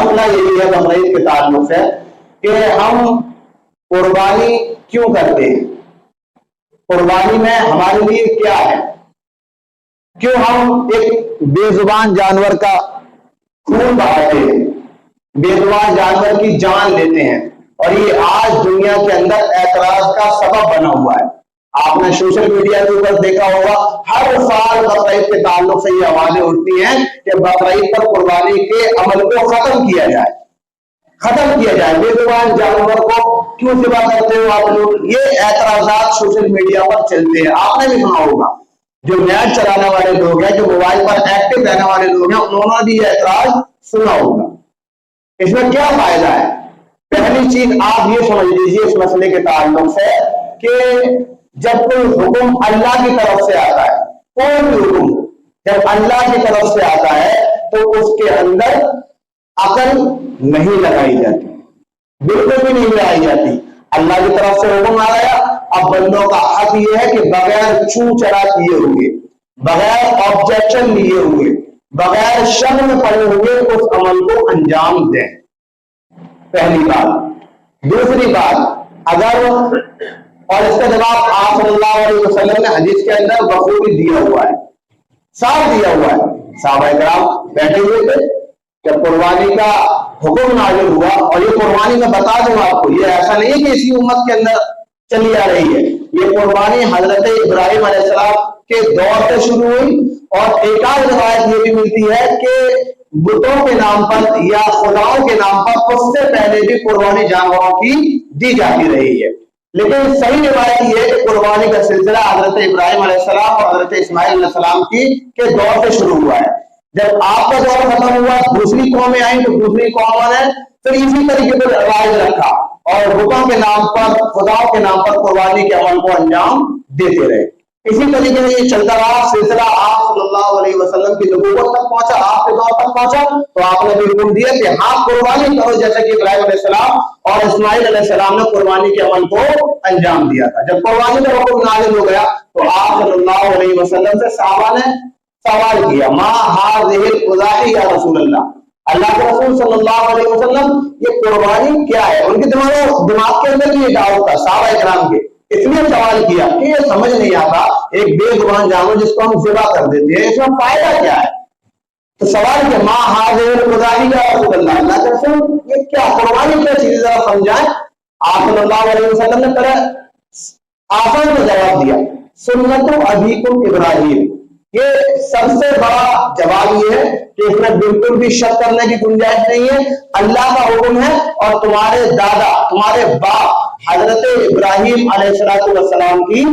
مسئلہ یہی ہے بقرعید کے تعلق سے کہ ہم قربانی کیوں کرتے ہیں، قربانی میں ہمارے لیے کیا ہے، کیوں ہم ایک بے زبان جانور کا خون بہاتے ہیں، بے زبان جانور کی جان لیتے ہیں، اور یہ آج دنیا کے اندر اعتراض کا سبب بنا ہوا ہے۔ آپ نے سوشل میڈیا کے اوپر دیکھا ہوگا ہر سال بقرعید کے تعلق سے یہ آوازیں اٹھتی ہیں کہ بقرعید پر قربانی کے عمل کو ختم کیا جائے، ختم کیا جائے، بے زبان جانور کو کیوں ذبح کرتے ہو آپ لوگ، یہ اعتراضات سوشل میڈیا پر چلتے ہیں۔ آپ نے بھی سنا ہوگا، جو نیٹ چلانے والے لوگ ہیں، جو موبائل پر ایکٹیو رہنے والے لوگ ہیں، انہوں نے بھی یہ اعتراض سنا ہوگا۔ اس میں کیا فائدہ ہے؟ پہلی چیز آپ یہ سمجھ لیجیے اس مسئلے کے تعلق سے کہ جب کوئی حکم اللہ کی طرف سے آتا ہے، کوئی بھی حکم جب اللہ کی طرف سے آتا ہے تو اس کے اندر عقل نہیں لگائی جاتی، بالکل بھی نہیں لگائی جاتی۔ اللہ کی طرف سے حکم آ گیا، اب بندوں کا حق یہ ہے کہ بغیر چھو چرا کیے ہوئے، بغیر آبجیکشن لیے ہوئے، بغیر شک میں پڑے ہوئے اس عمل کو انجام دیں، پہلی بات۔ دوسری بات، اگر اور اس کا جواب آپ صلی اللہ علیہ وسلم نے حدیث کے اندر بخوبی دیا ہوا ہے، صاف دیا ہوا ہے۔ صحابہ کرام بیٹھے ہوئے تھے جب قربانی کا حکم نازل ہوا، اور یہ قربانی میں بتا دوں آپ کو، یہ ایسا نہیں ہے کہ اسی امت کے اندر چلی آ رہی ہے، یہ قربانی حضرت ابراہیم علیہ السلام کے دور سے شروع ہوئی، اور ایک آدھ روایت یہ بھی ملتی ہے کہ بتوں کے نام پر یا خداؤں کے نام پر اس سے پہلے بھی قربانی جانوروں کی دی جاتی رہی ہے۔ لیکن صحیح روایت یہ ہے کہ قربانی کا سلسلہ حضرت ابراہیم علیہ السلام اور حضرت اسماعیل علیہ السلام کے دور سے شروع ہوا ہے۔ جب آپ کا دور ختم ہوا، دوسری قومیں آئیں تو دوسری قوموں نے پھر اسی طریقے پر رواج رکھا اور بتوں کے نام پر، خداؤں کے نام پر قربانی کے عمل کو انجام دیتے رہے۔ اسی طریقے سے یہ چلتا رہا، سلسلہ آپ صلی اللہ علیہ وسلم کی نبوت تک پہنچا، آپ کے دور تک پہنچا، تو آپ نے بھی حکم دیا کہ ہاں قربانی کرو، جیسا کہ ابراہیم علیہ السلام اور اسماعیل علیہ السلام نے قربانی کے عمل کو انجام دیا تھا۔ جب قربانی کا حکم نازل ہو گیا تو آپ صلی اللہ علیہ وسلم سے صحابہ نے سوال کیا، ما هذه القضاء یا رسول اللہ، اللہ کے رسول صلی اللہ علیہ وسلم یہ قربانی کیا ہے؟ ان کے دماغ کے اندر یہ ڈاؤٹ تھا صحابہ کرام کے، اس لیے سوال کیا کہ یہ سمجھ نہیں آتا ایک بے زبان جانور جس کو ہم ذبح کر دیتے ہیں، اس میں فائدہ کیا ہے؟ تو سوال کہ ما هذه القضاء یا رسول اللہ، اللہ کے رسول یہ کیا قربانی کیا چیز، ذرا سمجھائیں۔ آپ صلی اللہ علیہ وسلم نے پہلے آسان میں جواب دیا، سنت ابیکم ابراہیم، یہ سب سے بڑا جواب یہ ہے کہ اس میں بالکل بھی شک کرنے کی گنجائش نہیں ہے، اللہ کا حکم ہے اور تمہارے دادا، تمہارے باپ حضرت ابراہیم علیہ السلام کی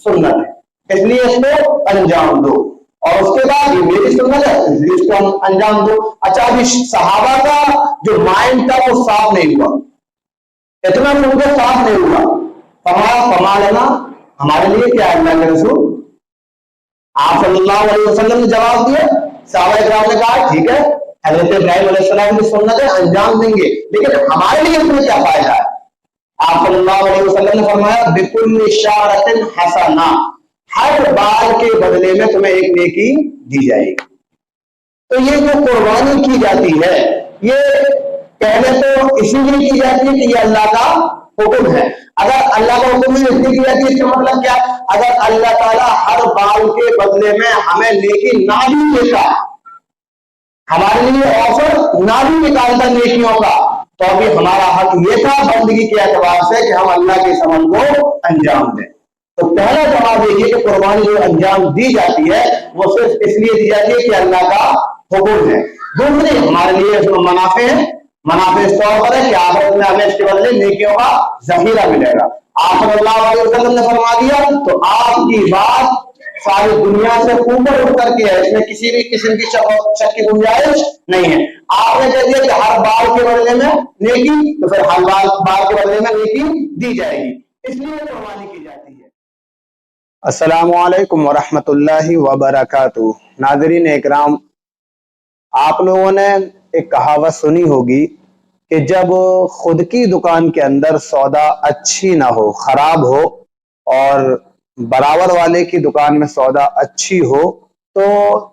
سنت ہے، اس لیے اس کو انجام دو، اور اس کے بعد یہ میری سنت ہے اس لیے اس کو انجام دو۔ اچھا، ابھی صحابہ کا جو مائنڈ تھا وہ صاف نہیں ہوا، اتنا ان کو صاف نہیں ہوا، فما ہمارے لیے کیا ہے؟ اللہ کے رسول آپ صلی اللہ علیہ وسلم نے جواب دیا، صحابہ کرام نے کہا ٹھیک ہے حضرت ابراہیم علیہ السلام کی سنت ہے، انجام دیں گے، لیکن ہمارے لیے اس میں کیا فائدہ ہے؟ آپ صلی اللہ علیہ وسلم نے فرمایا بِكُلِّ شَعْرَةٍ حَسَنَةٍ، ہر بال کے بدلے میں تمہیں ایک نیکی دی جائے گی۔ تو یہ جو قربانی کی جاتی ہے یہ پہلے تو اسی لیے کی جاتی ہے کہ یہ اللہ کا حکم ہے۔ اگر اللہ کا حکم ہے اس لیے کی جاتی ہے، اس کا مطلب کیا؟ اگر اللہ تعالیٰ ہر بال کے بدلے میں ہمیں نیکی نہ بھی دیتا، ہمارے لیے آفر نہ بھی نکالتا نیکیوں کا، تو ابھی ہمارا حق یہ تھا بندگی کے اعتبار سے کہ ہم اللہ کے اس عمل کو انجام دیں۔ تو پہلا جواب یہ کہ قربانی جو انجام دی جاتی ہے وہ صرف اس لیے دی جاتی ہے کہ اللہ کا حکم ہے۔ دوسری ہمارے لیے اس میں منافع ہے، منافع اس طور پر ہے کہ آخرت میں ہمیں اس کے بدلے نیکیوں کا ذخیرہ ملے گا۔ آپ صلی اللہ علیہ وسلم نے فرما دیا تو آپ کی بات ساری دنیا سے اوپر اٹھ کر کے ہے، اس میں کسی بھی قسم کی شک کی گنجائش نہیں ہے۔ آپ نے کہہ دیا کہ ہر بال کے بدلے میں نیکی، تو پھر ہر بال کے بدلے میں نیکی دی جائے گی، اس لیے قربانی کی جاتی ہے۔ السلام علیکم ورحمۃ اللہ وبرکاتہ۔ ناظرین اکرام، آپ لوگوں نے ایک کہاوت سنی ہوگی کہ جب خود کی دکان کے اندر سودا اچھی نہ ہو، خراب ہو، اور برابر والے کی دکان میں سودا اچھی ہو، تو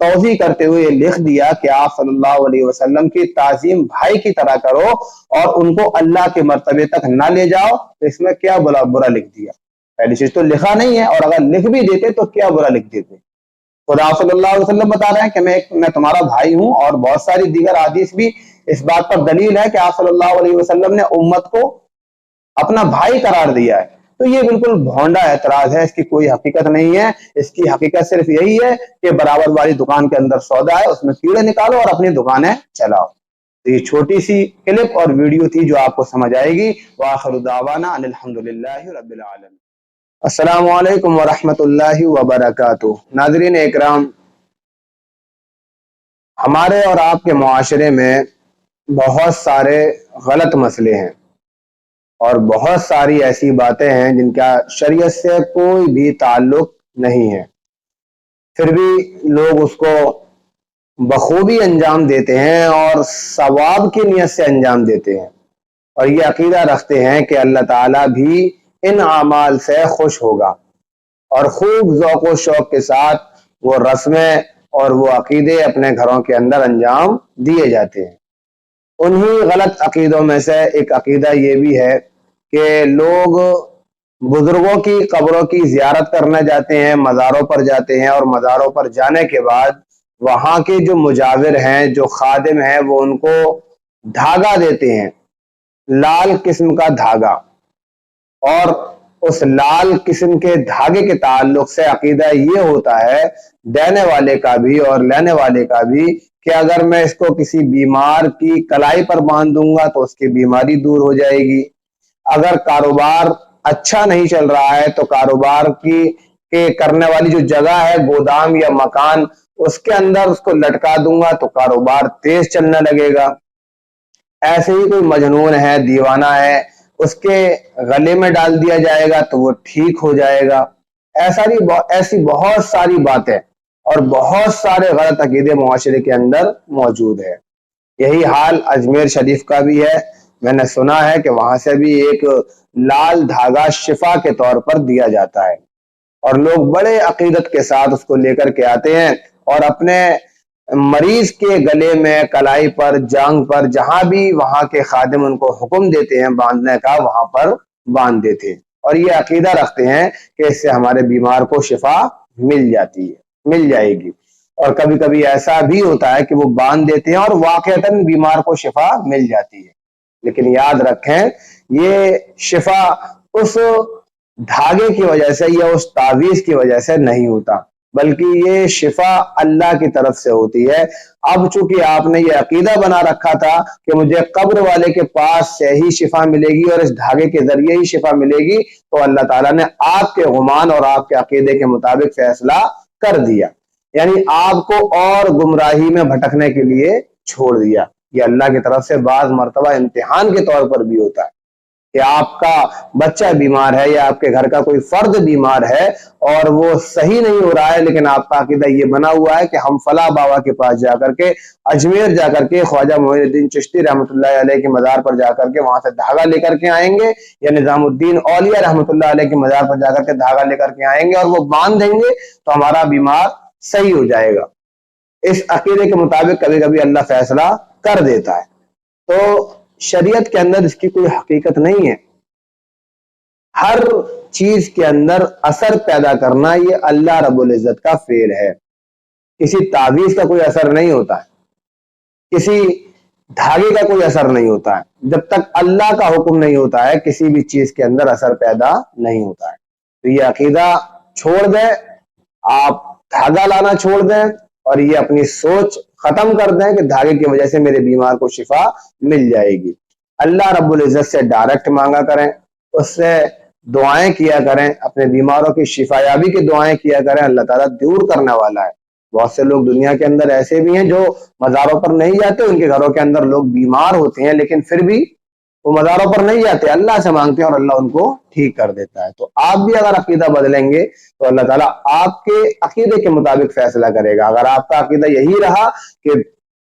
توضیح کرتے ہوئے یہ لکھ دیا کہ آپ صلی اللہ علیہ وسلم کی تعظیم بھائی کی طرح کرو اور ان کو اللہ کے مرتبے تک نہ لے جاؤ، تو اس میں کیا برا لکھ دیا؟ پہلی چیز تو لکھا نہیں ہے، اور اگر لکھ بھی دیتے تو کیا برا لکھ دیتے؟ خدا صلی اللہ علیہ وسلم بتا رہے ہیں کہ میں تمہارا بھائی ہوں، اور بہت ساری دیگر حدیث بھی اس بات پر دلیل ہے کہ آپ صلی اللہ علیہ وسلم نے امت کو اپنا بھائی قرار دیا ہے۔ تو یہ بالکل بھونڈا اعتراض ہے، اس کی کوئی حقیقت نہیں ہے۔ اس کی حقیقت صرف یہی ہے کہ برابر والی دکان کے اندر سودا ہے، اس میں کیڑے نکالو اور اپنی دکانیں چلاؤ۔ تو یہ چھوٹی سی کلپ اور ویڈیو تھی جو آپ کو سمجھ آئے گی۔ وآخر دعوانا ان الحمدللہ رب العالمین۔ السلام علیکم ورحمۃ اللہ وبرکاتہ۔ ناظرین اکرام، ہمارے اور آپ کے معاشرے میں بہت سارے غلط مسئلے ہیں، اور بہت ساری ایسی باتیں ہیں جن کا شریعت سے کوئی بھی تعلق نہیں ہے، پھر بھی لوگ اس کو بخوبی انجام دیتے ہیں اور ثواب کی نیت سے انجام دیتے ہیں، اور یہ عقیدہ رکھتے ہیں کہ اللہ تعالیٰ بھی ان اعمال سے خوش ہوگا، اور خوب ذوق و شوق کے ساتھ وہ رسمیں اور وہ عقیدے اپنے گھروں کے اندر انجام دیے جاتے ہیں۔ انہی غلط عقیدوں میں سے ایک عقیدہ یہ بھی ہے کہ لوگ بزرگوں کی قبروں کی زیارت کرنے جاتے ہیں، مزاروں پر جاتے ہیں، اور مزاروں پر جانے کے بعد وہاں کے جو مجاور ہیں، جو خادم ہیں، وہ ان کو دھاگا دیتے ہیں، لال قسم کا دھاگا، اور اس لال قسم کے دھاگے کے تعلق سے عقیدہ یہ ہوتا ہے دینے والے کا بھی اور لینے والے کا بھی کہ اگر میں اس کو کسی بیمار کی کلائی پر باندھ دوں گا تو اس کی بیماری دور ہو جائے گی، اگر کاروبار اچھا نہیں چل رہا ہے تو کاروبار کے کرنے والی جو جگہ ہے، گودام یا مکان، اس کے اندر اس کو لٹکا دوں گا تو کاروبار تیز چلنے لگے گا۔ ایسے ہی کوئی مجنون ہے، دیوانہ ہے، اس کے گلے میں ڈال دیا جائے گا تو وہ ٹھیک ہو جائے گا۔ ایسی بہت ساری باتیں اور بہت سارے غلط عقیدے معاشرے کے اندر موجود ہے۔ یہی حال اجمیر شریف کا بھی ہے۔ میں نے سنا ہے کہ وہاں سے بھی ایک لال دھاگا شفا کے طور پر دیا جاتا ہے، اور لوگ بڑے عقیدت کے ساتھ اس کو لے کر کے آتے ہیں اور اپنے مریض کے گلے میں، کلائی پر، جانگ پر، جہاں بھی وہاں کے خادم ان کو حکم دیتے ہیں باندھنے کا، وہاں پر باندھ دیتے ہیں، اور یہ عقیدہ رکھتے ہیں کہ اس سے ہمارے بیمار کو شفا مل جائے گی۔ اور کبھی کبھی ایسا بھی ہوتا ہے کہ وہ باندھ دیتے ہیں اور واقعتاً بیمار کو شفا مل جاتی ہے، لیکن یاد رکھیں یہ شفا اس دھاگے کی وجہ سے یا اس تعویذ کی وجہ سے نہیں ہوتا، بلکہ یہ شفا اللہ کی طرف سے ہوتی ہے۔ اب چونکہ آپ نے یہ عقیدہ بنا رکھا تھا کہ مجھے قبر والے کے پاس سے ہی شفا ملے گی اور اس دھاگے کے ذریعے ہی شفا ملے گی، تو اللہ تعالیٰ نے آپ کے گمان اور آپ کے عقیدے کے مطابق فیصلہ کر دیا، یعنی آپ کو اور گمراہی میں بھٹکنے کے لیے چھوڑ دیا۔ یہ اللہ کی طرف سے بعض مرتبہ امتحان کے طور پر بھی ہوتا ہے کہ آپ کا بچہ بیمار ہے یا آپ کے گھر کا کوئی فرد بیمار ہے اور وہ صحیح نہیں ہو رہا ہے، لیکن آپ کا عقیدہ یہ بنا ہوا ہے کہ ہم فلاں بابا کے پاس جا کر کے، اجمیر جا کر کے، خواجہ معین الدین چشتی رحمۃ اللہ علیہ کے مزار پر جا کر کے وہاں سے دھاگا لے کر کے آئیں گے، یا نظام الدین اولیاء رحمۃ اللہ علیہ کے مزار پر جا کر کے دھاگا لے کر کے آئیں گے اور وہ باندھ دیں گے تو ہمارا بیمار صحیح ہو جائے گا۔ اس عقیدے کے مطابق کبھی کبھی اللہ فیصلہ کر دیتا ہے، تو شریعت کے اندر اس کی کوئی حقیقت نہیں ہے۔ ہر چیز کے اندر اثر پیدا کرنا یہ اللہ رب العزت کا فعل ہے۔ کسی تعویذ کا کوئی اثر نہیں ہوتا ہے، کسی دھاگے کا کوئی اثر نہیں ہوتا ہے، جب تک اللہ کا حکم نہیں ہوتا ہے کسی بھی چیز کے اندر اثر پیدا نہیں ہوتا ہے۔ تو یہ عقیدہ چھوڑ دیں، آپ دھاگا لانا چھوڑ دیں، اور یہ اپنی سوچ ختم کر دیں کہ دھاگے کی وجہ سے میرے بیمار کو شفا مل جائے گی۔ اللہ رب العزت سے ڈائریکٹ مانگا کریں، اس سے دعائیں کیا کریں، اپنے بیماروں کی شفا یابی کی دعائیں کیا کریں، اللہ تعالیٰ دور کرنے والا ہے۔ بہت سے لوگ دنیا کے اندر ایسے بھی ہیں جو مزاروں پر نہیں جاتے، ان کے گھروں کے اندر لوگ بیمار ہوتے ہیں لیکن پھر بھی وہ مزاروں پر نہیں جاتے، اللہ سے مانگتے ہیں اور اللہ ان کو ٹھیک کر دیتا ہے۔ تو آپ بھی اگر عقیدہ بدلیں گے تو اللہ تعالیٰ آپ کے عقیدے کے مطابق فیصلہ کرے گا۔ اگر آپ کا عقیدہ یہی رہا کہ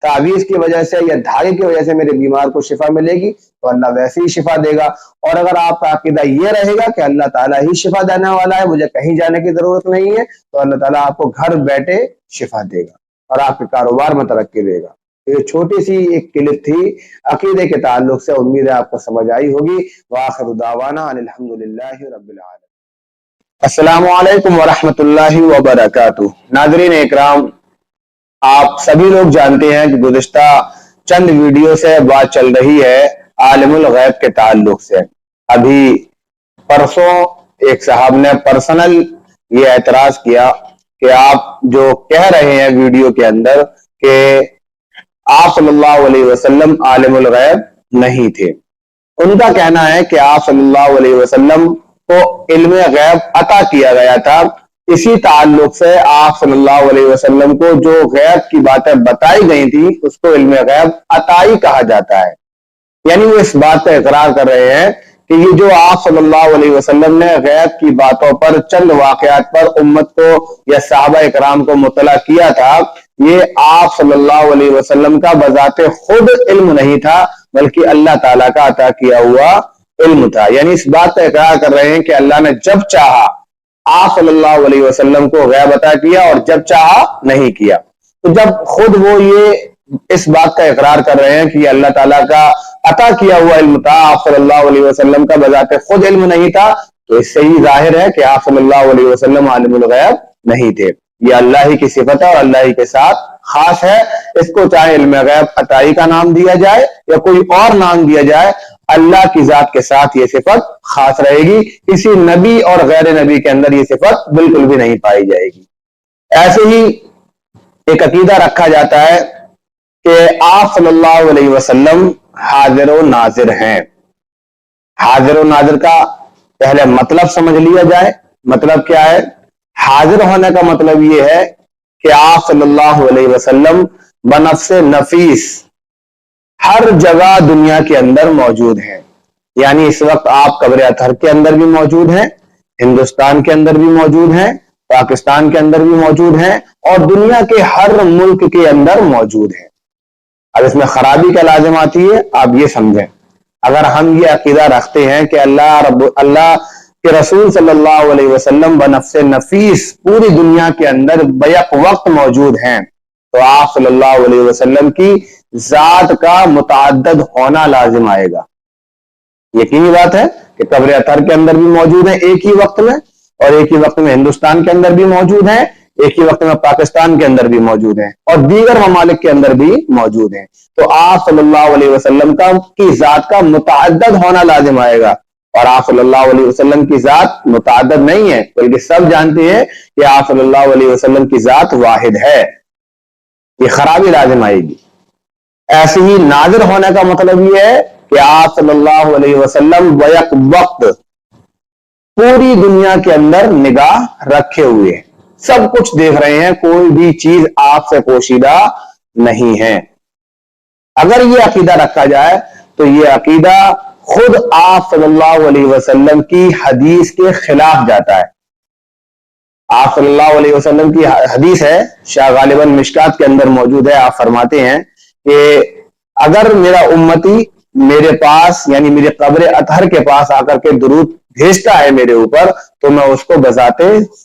تعویذ کی وجہ سے یا دھاگے کی وجہ سے میرے بیمار کو شفا ملے گی تو اللہ ویسے ہی شفا دے گا، اور اگر آپ کا عقیدہ یہ رہے گا کہ اللہ تعالیٰ ہی شفا دینے والا ہے، مجھے کہیں جانے کی ضرورت نہیں ہے، تو اللہ تعالیٰ آپ کو گھر بیٹھے شفا دے گا۔ اور آپ کے کاروبار میں ترقی دے گا۔ یہ چھوٹی سی ایک کلپ تھی عقیدے کے تعلق سے، امید ہے آپ کو سمجھ آئی ہوگی۔ وآخر دعوانا ان الحمدللہ رب العالمین۔ السلام علیکم ورحمۃ اللہ وبرکاتہ۔ ناظرین اکرام، آپ سبھی لوگ جانتے ہیں کہ گزشتہ چند ویڈیو سے بات چل رہی ہے عالم الغیب کے تعلق سے۔ ابھی پرسوں ایک صاحب نے پرسنل یہ اعتراض کیا کہ آپ جو کہہ رہے ہیں ویڈیو کے اندر کہ آپ صلی اللہ علیہ وسلم عالم الغیب نہیں تھے۔ ان کا کہنا ہے کہ آپ صلی اللہ علیہ وسلم کو علم غیب عطا کیا گیا تھا، اسی تعلق سے آپ صلی اللہ علیہ وسلم کو جو غیب کی باتیں بتائی گئی تھی اس کو علم غیب عطائی کہا جاتا ہے۔ یعنی وہ اس بات کا اقرار کر رہے ہیں کہ یہ جو آپ صلی اللہ علیہ وسلم نے غیب کی باتوں پر چند واقعات پر امت کو یا صحابہ اکرام کو مطلع کیا تھا، یہ آپ صلی اللہ علیہ وسلم کا بذات خود علم نہیں تھا بلکہ اللہ تعالیٰ کا عطا کیا ہوا علم تھا۔ یعنی اس بات کا اقرار کر رہے ہیں کہ اللہ نے جب چاہا آپ صلی اللہ علیہ وسلم کو غیب عطا کیا اور جب چاہا نہیں کیا۔ تو جب خود وہ یہ اس بات کا اقرار کر رہے ہیں کہ یہ اللہ تعالیٰ کا عطا کیا ہوا علم تھا، آپ صلی اللہ علیہ وسلم کا بذات خود علم نہیں تھا، تو اس سے ہی ظاہر ہے کہ آپ صلی اللہ علیہ وسلم عالم الغیب نہیں تھے۔ یہ اللہ ہی کی صفت ہے اور اللہ ہی کے ساتھ خاص ہے۔ اس کو چاہے علم غیب عطائی کا نام دیا جائے یا کوئی اور نام دیا جائے، اللہ کی ذات کے ساتھ یہ صفت خاص رہے گی۔ کسی نبی اور غیر نبی کے اندر یہ صفت بالکل بھی نہیں پائی جائے گی۔ ایسے ہی ایک عقیدہ رکھا جاتا ہے کہ آپ صلی اللہ علیہ وسلم حاضر و ناظر ہیں۔ حاضر و ناظر کا پہلے مطلب سمجھ لیا جائے۔ مطلب کیا ہے؟ حاضر ہونے کا مطلب یہ ہے کہ آپ صلی اللہ علیہ وسلم بنفس نفیس ہر جگہ دنیا کے اندر موجود ہیں۔ یعنی اس وقت آپ قبر اطہر کے اندر بھی موجود ہیں، ہندوستان کے اندر بھی موجود ہیں، پاکستان کے اندر بھی موجود ہیں اور دنیا کے ہر ملک کے اندر موجود ہیں۔ اب اس میں خرابی کا لازم آتی ہے، آپ یہ سمجھیں، اگر ہم یہ عقیدہ رکھتے ہیں کہ اللہ کے رسول صلی اللہ علیہ وسلم بنفس نفیس پوری دنیا کے اندر بیک وقت موجود ہیں، تو آپ صلی اللہ علیہ وسلم کی ذات کا متعدد ہونا لازم آئے گا۔ یقینی بات ہے کہ قبر اطہر کے اندر بھی موجود ہیں ایک ہی وقت میں، اور ایک ہی وقت میں ہندوستان کے اندر بھی موجود ہیں، ایک ہی وقت میں پاکستان کے اندر بھی موجود ہیں اور دیگر ممالک کے اندر بھی موجود ہیں۔ تو آپ صلی اللہ علیہ وسلم کی ذات کا متعدد ہونا لازم آئے گا، اور آپ صلی اللہ علیہ وسلم کی ذات متعدد نہیں ہے بلکہ سب جانتے ہیں کہ آپ صلی اللہ علیہ وسلم کی ذات واحد ہے۔ یہ خرابی لازم آئے گی۔ ایسے ہی ناظر ہونے کا مطلب یہ ہے کہ آپ صلی اللہ علیہ وسلم بیک وقت پوری دنیا کے اندر نگاہ رکھے ہوئے ہیں، سب کچھ دیکھ رہے ہیں، کوئی بھی چیز آپ سے پوشیدہ نہیں ہے۔ اگر یہ عقیدہ رکھا جائے تو یہ عقیدہ خود آپ صلی اللہ علیہ وسلم کی حدیث کے خلاف جاتا ہے۔ آپ صلی اللہ علیہ وسلم کی حدیث ہے، شاہ غالباً مشکات کے اندر موجود ہے، آپ فرماتے ہیں کہ اگر میرا امتی میرے پاس یعنی میرے قبر اطہر کے پاس آ کر کے درود بھیجتا ہے میرے اوپر تو میں اس کو بذات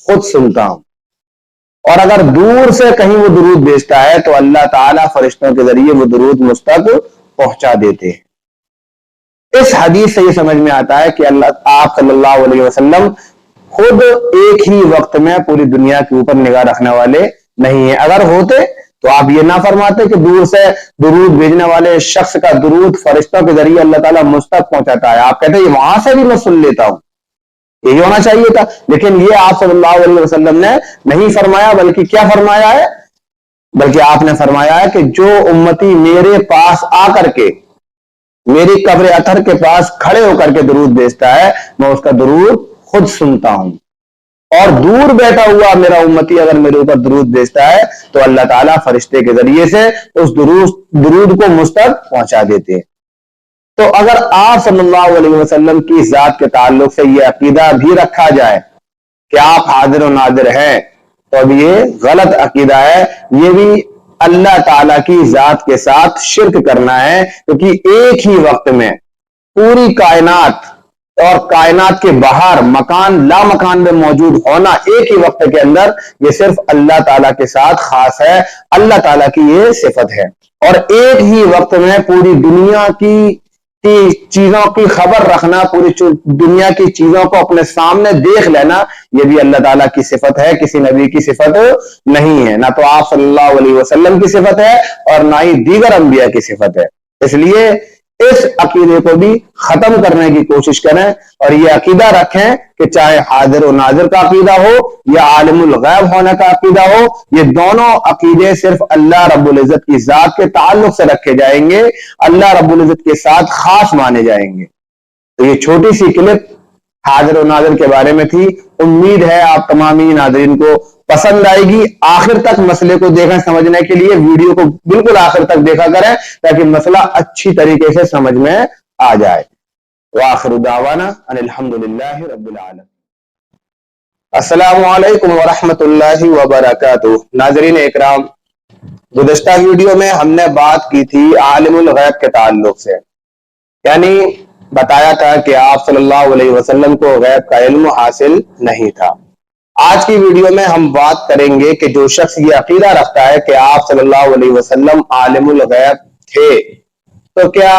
خود سنتا ہوں، اور اگر دور سے کہیں وہ درود بھیجتا ہے تو اللہ تعالیٰ فرشتوں کے ذریعے وہ درود مجھ تک پہنچا دیتے ہیں۔ اس حدیث سے یہ سمجھ میں آتا ہے کہ آپ صلی اللہ علیہ وسلم خود ایک ہی وقت میں پوری دنیا کے اوپر نگاہ رکھنے والے نہیں ہیں۔ اگر ہوتے تو آپ یہ نہ فرماتے کہ دور سے درود بھیجنے والے شخص کا درود فرشتوں کے ذریعے اللہ تعالیٰ مجھ تک پہنچاتا ہے، آپ کہتے ہیں وہاں سے بھی میں سن لیتا ہوں، یہی ہونا چاہیے تھا۔ لیکن یہ آپ صلی اللہ علیہ وسلم نے نہیں فرمایا، بلکہ کیا فرمایا ہے؟ بلکہ آپ نے فرمایا ہے کہ جو امتی میرے پاس آ کر کے میری قبر اطہر کے پاس کھڑے ہو کر کے درود بھیجتا ہے میں اس کا درود خود سنتا ہوں، اور دور بیٹھا ہوا میرا امتی اگر میرے اوپر درود بھیجتا ہے تو اللہ تعالیٰ فرشتے کے ذریعے سے اس درود کو مجھ تک پہنچا دیتے ہیں۔ تو اگر آپ صلی اللہ علیہ وسلم کی ذات کے تعلق سے یہ عقیدہ بھی رکھا جائے کہ آپ حاضر و ناظر ہیں تو اب یہ غلط عقیدہ ہے، یہ بھی اللہ تعالیٰ کی ذات کے ساتھ شرک کرنا ہے، کیونکہ ایک ہی وقت میں پوری کائنات اور کائنات کے باہر مکان لا مکان میں موجود ہونا ایک ہی وقت کے اندر، یہ صرف اللہ تعالیٰ کے ساتھ خاص ہے، اللہ تعالیٰ کی یہ صفت ہے۔ اور ایک ہی وقت میں پوری دنیا کی چیزوں کی خبر رکھنا، پوری دنیا کی چیزوں کو اپنے سامنے دیکھ لینا، یہ بھی اللہ تعالیٰ کی صفت ہے، کسی نبی کی صفت نہیں ہے، نہ تو آپ صلی اللہ علیہ وسلم کی صفت ہے اور نہ ہی دیگر انبیاء کی صفت ہے۔ اس لیے اس عقیدے کو بھی ختم کرنے کی کوشش کریں اور یہ عقیدہ رکھیں کہ چاہے حاضر و ناظر کا عقیدہ ہو یا عالم الغیب ہونے کا عقیدہ ہو، یہ دونوں عقیدے صرف اللہ رب العزت کی ذات کے تعلق سے رکھے جائیں گے، اللہ رب العزت کے ساتھ خاص مانے جائیں گے۔ تو یہ چھوٹی سی کلپ حاضر و ناظر کے بارے میں تھی، امید ہے آپ تمامی ناظرین کو پسند آئے گی۔ آخر تک مسئلے کو دیکھیں، سمجھنے کے لیے ویڈیو کو بالکل آخر تک دیکھا کریں تاکہ مسئلہ اچھی طریقے سے سمجھ میں آ جائے۔ وآخر دعوانا ان الحمدللہ رب العالمین۔ السلام علیکم ورحمۃ اللہ وبرکاتہ۔ ناظرین اکرام، گزشتہ ویڈیو میں ہم نے بات کی تھی عالم الغیب کے تعلق سے، یعنی بتایا تھا کہ آپ صلی اللہ علیہ وسلم کو غیب کا علم حاصل نہیں تھا۔ آج کی ویڈیو میں ہم بات کریں گے کہ جو شخص یہ عقیدہ رکھتا ہے کہ آپ صلی اللہ علیہ وسلم عالم الغیب تھے، تو کیا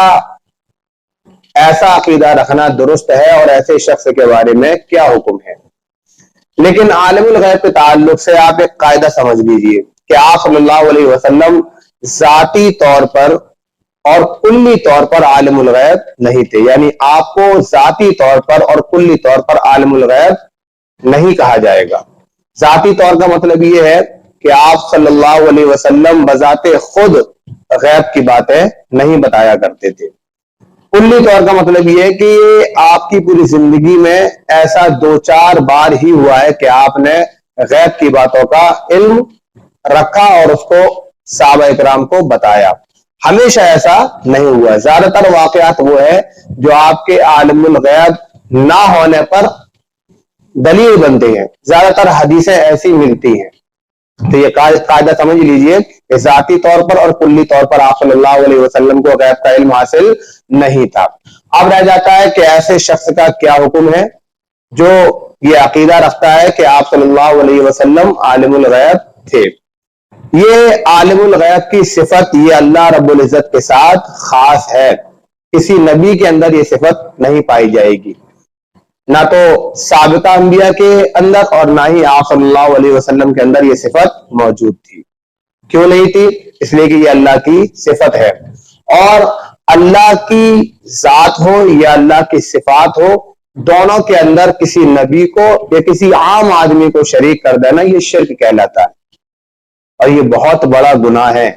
ایسا عقیدہ رکھنا درست ہے اور ایسے شخص کے بارے میں کیا حکم ہے؟ لیکن عالم الغیب کے تعلق سے آپ ایک قاعدہ سمجھ لیجئے کہ آپ صلی اللہ علیہ وسلم ذاتی طور پر اور کلی طور پر عالم الغیب نہیں تھے، یعنی آپ کو ذاتی طور پر اور کلی طور پر عالم الغیب نہیں کہا جائے گا۔ ذاتی طور کا مطلب یہ ہے کہ آپ صلی اللہ علیہ وسلم بذات خود غیب کی باتیں نہیں بتایا کرتے تھے۔ کلی طور کا مطلب یہ ہے کہ آپ کی پوری زندگی میں ایسا 2-4 بار ہی ہوا ہے کہ آپ نے غیب کی باتوں کا علم رکھا اور اس کو صحابہ اکرام کو بتایا، ہمیشہ ایسا نہیں ہوا۔ زیادہ تر واقعات وہ ہے جو آپ کے عالم الغیب نہ ہونے پر دلیل بنتے ہیں، زیادہ تر حدیثیں ایسی ملتی ہیں۔ تو یہ قاعدہ سمجھ لیجئے کہ ذاتی طور پر اور کلی طور پر آپ صلی اللہ علیہ وسلم کو غیب کا علم حاصل نہیں تھا۔ اب رہ جاتا ہے کہ ایسے شخص کا کیا حکم ہے جو یہ عقیدہ رکھتا ہے کہ آپ صلی اللہ علیہ وسلم عالم الغیب تھے۔ یہ عالم الغیب کی صفت یہ اللہ رب العزت کے ساتھ خاص ہے، کسی نبی کے اندر یہ صفت نہیں پائی جائے گی، نہ تو سابقہ انبیاء کے اندر اور نہ ہی آپ صلی اللہ علیہ وسلم کے اندر یہ صفت موجود تھی۔ کیوں نہیں تھی؟ اس لیے کہ یہ اللہ کی صفت ہے، اور اللہ کی ذات ہو یا اللہ کی صفات ہو، دونوں کے اندر کسی نبی کو یا کسی عام آدمی کو شریک کر دینا یہ شرک کہلاتا ہے، اور یہ بہت بڑا گناہ ہے۔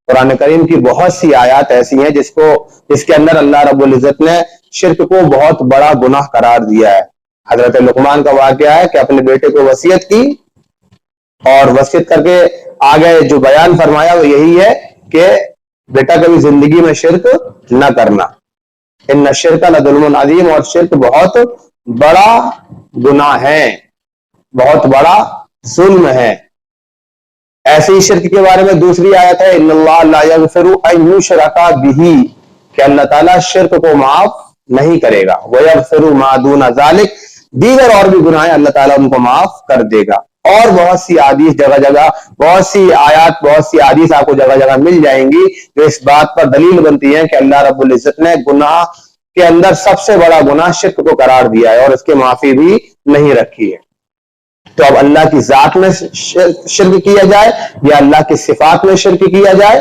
قرآن کریم کی بہت سی آیات ایسی ہیں جس کے اندر اللہ رب العزت نے شرک کو بہت بڑا گناہ قرار دیا ہے۔ حضرت لقمان کا واقعہ ہے کہ اپنے بیٹے کو وصیت کی اور وصیت کر کے آگے جو بیان فرمایا وہ یہی ہے کہ بیٹا کبھی زندگی میں شرک نہ کرنا، ان الشرک لظلم عظیم، اور شرک بہت بڑا گناہ ہے، بہت بڑا ظلم ہے۔ ایسے ہی شرک کے بارے میں دوسری آیت ہے ان اللہ لا یغفر ان یشرک بہ، کہ اللہ تعالیٰ شرک کو معاف نہیں کرے گا، ویغفر ما دون ذلک، دیگر اور بھی گناہ اللہ تعالیٰ ان کو معاف کر دے گا۔ اور بہت سی حدیث جگہ جگہ، بہت سی آیات، بہت سی حدیث آپ کو جگہ جگہ مل جائیں گی جو اس بات پر دلیل بنتی ہے کہ اللہ رب العزت نے گناہ کے اندر سب سے بڑا گناہ شرک کو قرار دیا ہے اور اس کی معافی بھی نہیں رکھی ہے۔ تو اب اللہ کی ذات میں شرک کیا جائے یا اللہ کی صفات میں شرک کیا جائے،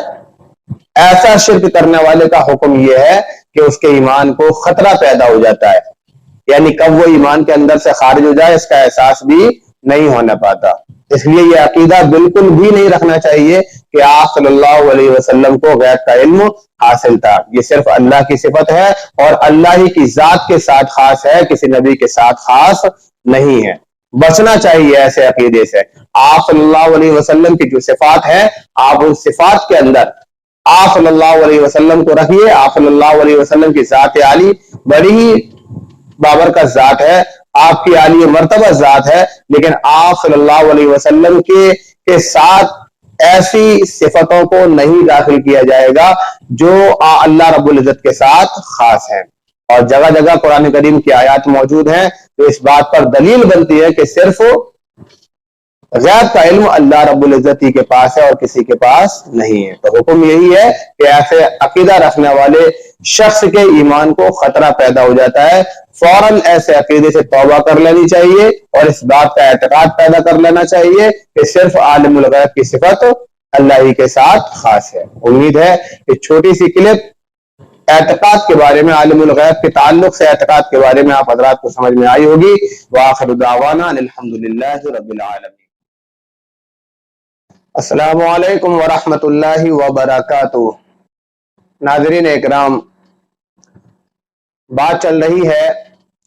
ایسا شرک کرنے والے کا حکم یہ ہے کہ اس کے ایمان کو خطرہ پیدا ہو جاتا ہے، یعنی کب وہ ایمان کے اندر سے خارج ہو جائے اس کا احساس بھی نہیں ہونے پاتا۔ اس لیے یہ عقیدہ بالکل بھی نہیں رکھنا چاہیے کہ آپ صلی اللہ علیہ وسلم کو غیب کا علم حاصل تھا۔ یہ صرف اللہ کی صفت ہے اور اللہ ہی کی ذات کے ساتھ خاص ہے، کسی نبی کے ساتھ خاص نہیں ہے۔ بچنا چاہیے ایسے عقیدے سے۔ آپ صلی اللہ علیہ وسلم کی جو صفات ہیں، آپ ان صفات کے اندر آپ صلی اللہ علیہ وسلم کو رکھیے۔ آپ صلی اللہ علیہ وسلم کی ذات عالی بڑی ہی بابرکت ذات ہے، آپ کی عالی مرتبہ ذات ہے، لیکن آپ صلی اللہ علیہ وسلم کے ساتھ ایسی صفتوں کو نہیں داخل کیا جائے گا جو اللہ رب العزت کے ساتھ خاص ہیں۔ اور جگہ جگہ قرآن کریم کی آیات موجود ہیں جو اس بات پر دلیل بنتی ہے کہ صرف غیب کا علم اللہ رب العزت ہی کے پاس ہے اور کسی کے پاس نہیں ہے۔ تو حکم یہی ہے کہ ایسے عقیدہ رکھنے والے شخص کے ایمان کو خطرہ پیدا ہو جاتا ہے، فوراً ایسے عقیدے سے توبہ کر لینی چاہیے اور اس بات کا اعتقاد پیدا کر لینا چاہیے کہ صرف عالم الغیب کی صفت اللہ ہی کے ساتھ خاص ہے۔ امید ہے کہ چھوٹی سی کلپ اعتقاد کے بارے میں، عالم الغیب کے تعلق سے اعتقاد کے بارے میں آپ حضرات کو سمجھ میں آئی ہوگی۔ وآخر دعوانا الحمدللہ رب العالمین۔ السلام علیکم ورحمۃ اللہ وبرکاتہ۔ ناظرین اکرام، بات چل رہی ہے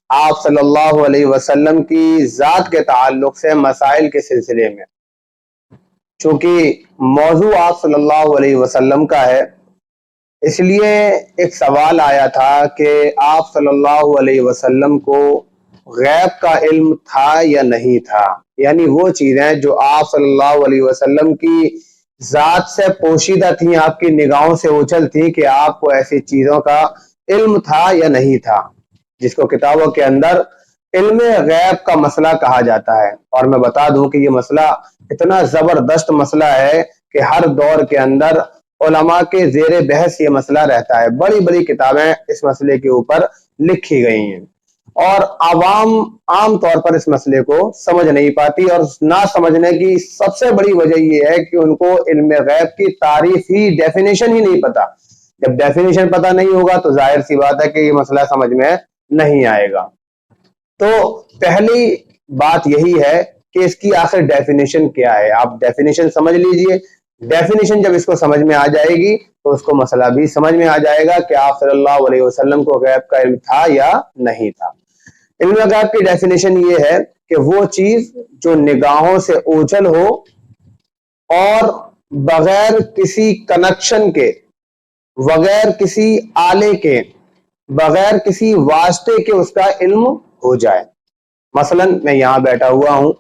آپ صلی اللہ علیہ وسلم کی ذات کے تعلق سے مسائل کے سلسلے میں۔ چونکہ موضوع آپ صلی اللہ علیہ وسلم کا ہے، اس لیے ایک سوال آیا تھا کہ آپ صلی اللہ علیہ وسلم کو غیب کا علم تھا یا نہیں تھا، یعنی وہ چیزیں جو آپ صلی اللہ علیہ وسلم کی ذات سے پوشیدہ تھیں، آپ کی نگاہوں سے اوجھل تھیں، کہ آپ کو ایسی چیزوں کا علم تھا یا نہیں تھا، جس کو کتابوں کے اندر علم غیب کا مسئلہ کہا جاتا ہے۔ اور میں بتا دوں کہ یہ مسئلہ اتنا زبردست مسئلہ ہے کہ ہر دور کے اندر علماء کے زیر بحث یہ مسئلہ رہتا ہے، بڑی بڑی کتابیں اس مسئلے کے اوپر لکھی گئی ہیں، اور عوام عام طور پر اس مسئلے کو سمجھ نہیں پاتی، اور نہ سمجھنے کی سب سے بڑی وجہ یہ ہے کہ ان کو علم غیب کی تعریف ہی، ڈیفینیشن ہی نہیں پتا۔ جب ڈیفینیشن پتا نہیں ہوگا تو ظاہر سی بات ہے کہ یہ مسئلہ سمجھ میں نہیں آئے گا۔ تو پہلی بات یہی ہے کہ اس کی آخر ڈیفینیشن کیا ہے، آپ ڈیفینیشن سمجھ لیجئے۔ ڈیفینیشن جب اس کو سمجھ میں آ جائے گی تو اس کو مسئلہ بھی سمجھ میں آ جائے گا کہ آپ صلی اللہ علیہ وسلم کو غیب کا علم تھا یا نہیں تھا۔ علم غیب کی ڈیفینیشن یہ ہے کہ وہ چیز جو نگاہوں سے اوجھل ہو اور بغیر کسی کنیکشن کے، بغیر کسی آلے کے، بغیر کسی واسطے کے اس کا علم ہو جائے۔ مثلا میں یہاں بیٹھا ہوا ہوں،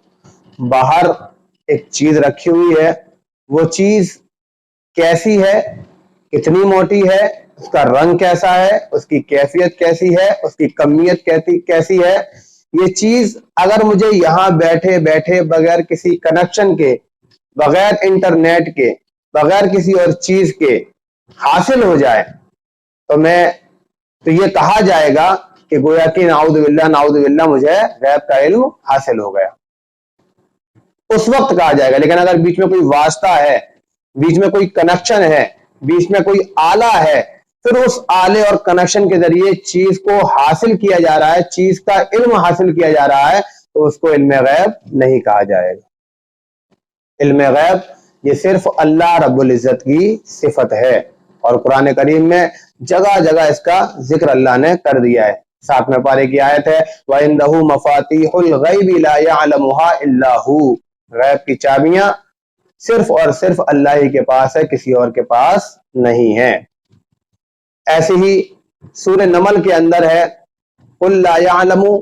باہر ایک چیز رکھی ہوئی ہے، وہ چیز کیسی ہے، کتنی موٹی ہے، اس کا رنگ کیسا ہے، اس کی کیفیت کیسی ہے، اس کی کمیت کیسی ہے، یہ چیز اگر مجھے یہاں بیٹھے بیٹھے بغیر کسی کنیکشن کے، بغیر انٹرنیٹ کے، بغیر کسی اور چیز کے حاصل ہو جائے تو یہ کہا جائے گا کہ گویا کہ نعوذ باللہ مجھے غیب کا علم حاصل ہو گیا، اس وقت کہا جائے گا۔ لیکن اگر بیچ میں کوئی واسطہ ہے، بیچ میں کوئی کنیکشن ہے، بیچ میں کوئی آلہ ہے، پھر اس آلے اور کنیکشن کے ذریعے چیز کو حاصل کیا جا رہا ہے، چیز کا علم حاصل کیا جا رہا ہے، تو اس کو علم غیب نہیں کہا جائے گا۔ علم غیب یہ صرف اللہ رب العزت کی صفت ہے، اور قرآن کریم میں جگہ جگہ اس کا ذکر اللہ نے کر دیا ہے۔ 7ویں پارے کی آیت ہے وَعِندَهُ مَفَاتِيحُ الْغَيْبِ لَا يَعْلَمُهَا إِلَّا هُوَ، غیب کی چابیاں صرف اور صرف اللہ ہی کے پاس ہے، کسی اور کے پاس نہیں ہے۔ ایسے ہی سورہ نمل کے اندر ہے قُلْ لَا يَعْلَمُ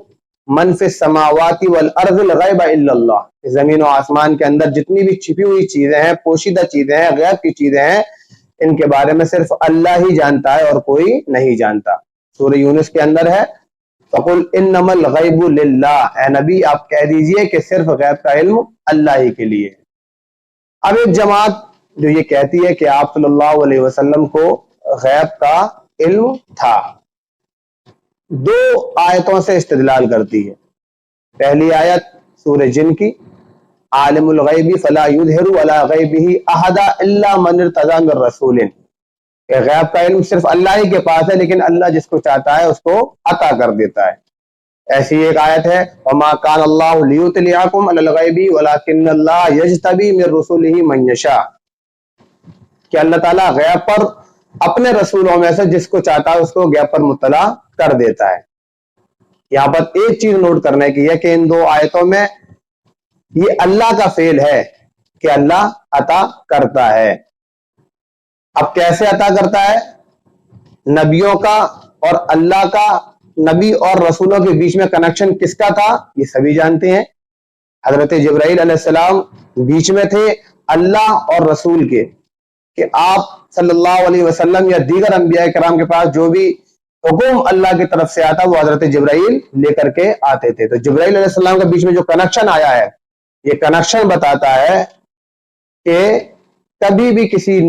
مَنْ فِي السَّمَاوَاتِ وَالْأَرْضِ الْغَيْبَ إِلَّا اللَّهُ، زمین و آسمان کے اندر جتنی بھی چھپی ہوئی چیزیں ہیں، پوشیدہ چیزیں ہیں، غیب کی چیزیں ہیں، ان کے بارے میں صرف اللہ ہی جانتا ہے اور کوئی نہیں جانتا۔ سورہ یونس کے اندر ہے فَقُلْ إِنَّمَا الْغَيْبُ لِلَّهِ، اے نبی آپ کہہ دیجئے کہ صرف غیب کا علم اللہ ہی کے لیے۔ اب ایک جماعت جو یہ کہتی ہے کہ آپ صلی اللہ علیہ وسلم کو غیب کا علم تھا، 2 آیتوں سے استدلال کرتی ہے۔ پہلی آیت سورہ جن کی عالم الغیب فلا یظہر علی غیبہ احدا الا من ارتضی من رسول، کہ غیب کا علم صرف اللہ ہی کے پاس ہے، لیکن اللہ جس کو چاہتا ہے اس کو عطا کر دیتا ہے۔ ایسی ایک آیت ہے وما کان اللہ لیطلعکم علی الغیب ولکن اللہ یجتبی من رسلہ من یشاء، کہ اللہ تعالیٰ غیب پر اپنے رسولوں میں سے جس کو چاہتا ہے اس کو غیب پر مطلع کر دیتا ہے۔ یہاں پر ایک چیز نوٹ کرنے کی ہے کہ ان 2 آیتوں میں یہ اللہ کا فعل ہے کہ اللہ عطا کرتا ہے۔ اب کیسے عطا کرتا ہے؟ نبیوں کا اور اللہ کا، نبی اور رسولوں کے بیچ میں کنیکشن کس کا تھا یہ سبھی جانتے ہیں۔ حضرت جبرائیل علیہ السلام بیچ میں تھے اللہ اور رسول کے، کہ آپ صلی اللہ علیہ وسلم یا دیگر انبیاء کرام کے پاس جو بھی حکم اللہ کی طرف سے آتا وہ حضرت جبرائیل لے کر کے آتے تھے. تو جبرائیل علیہ السلام کے بیچ میں جو کنیکشن آیا ہے یہ کنیکشن بتاتا ہے کہ کبھی بھی کسی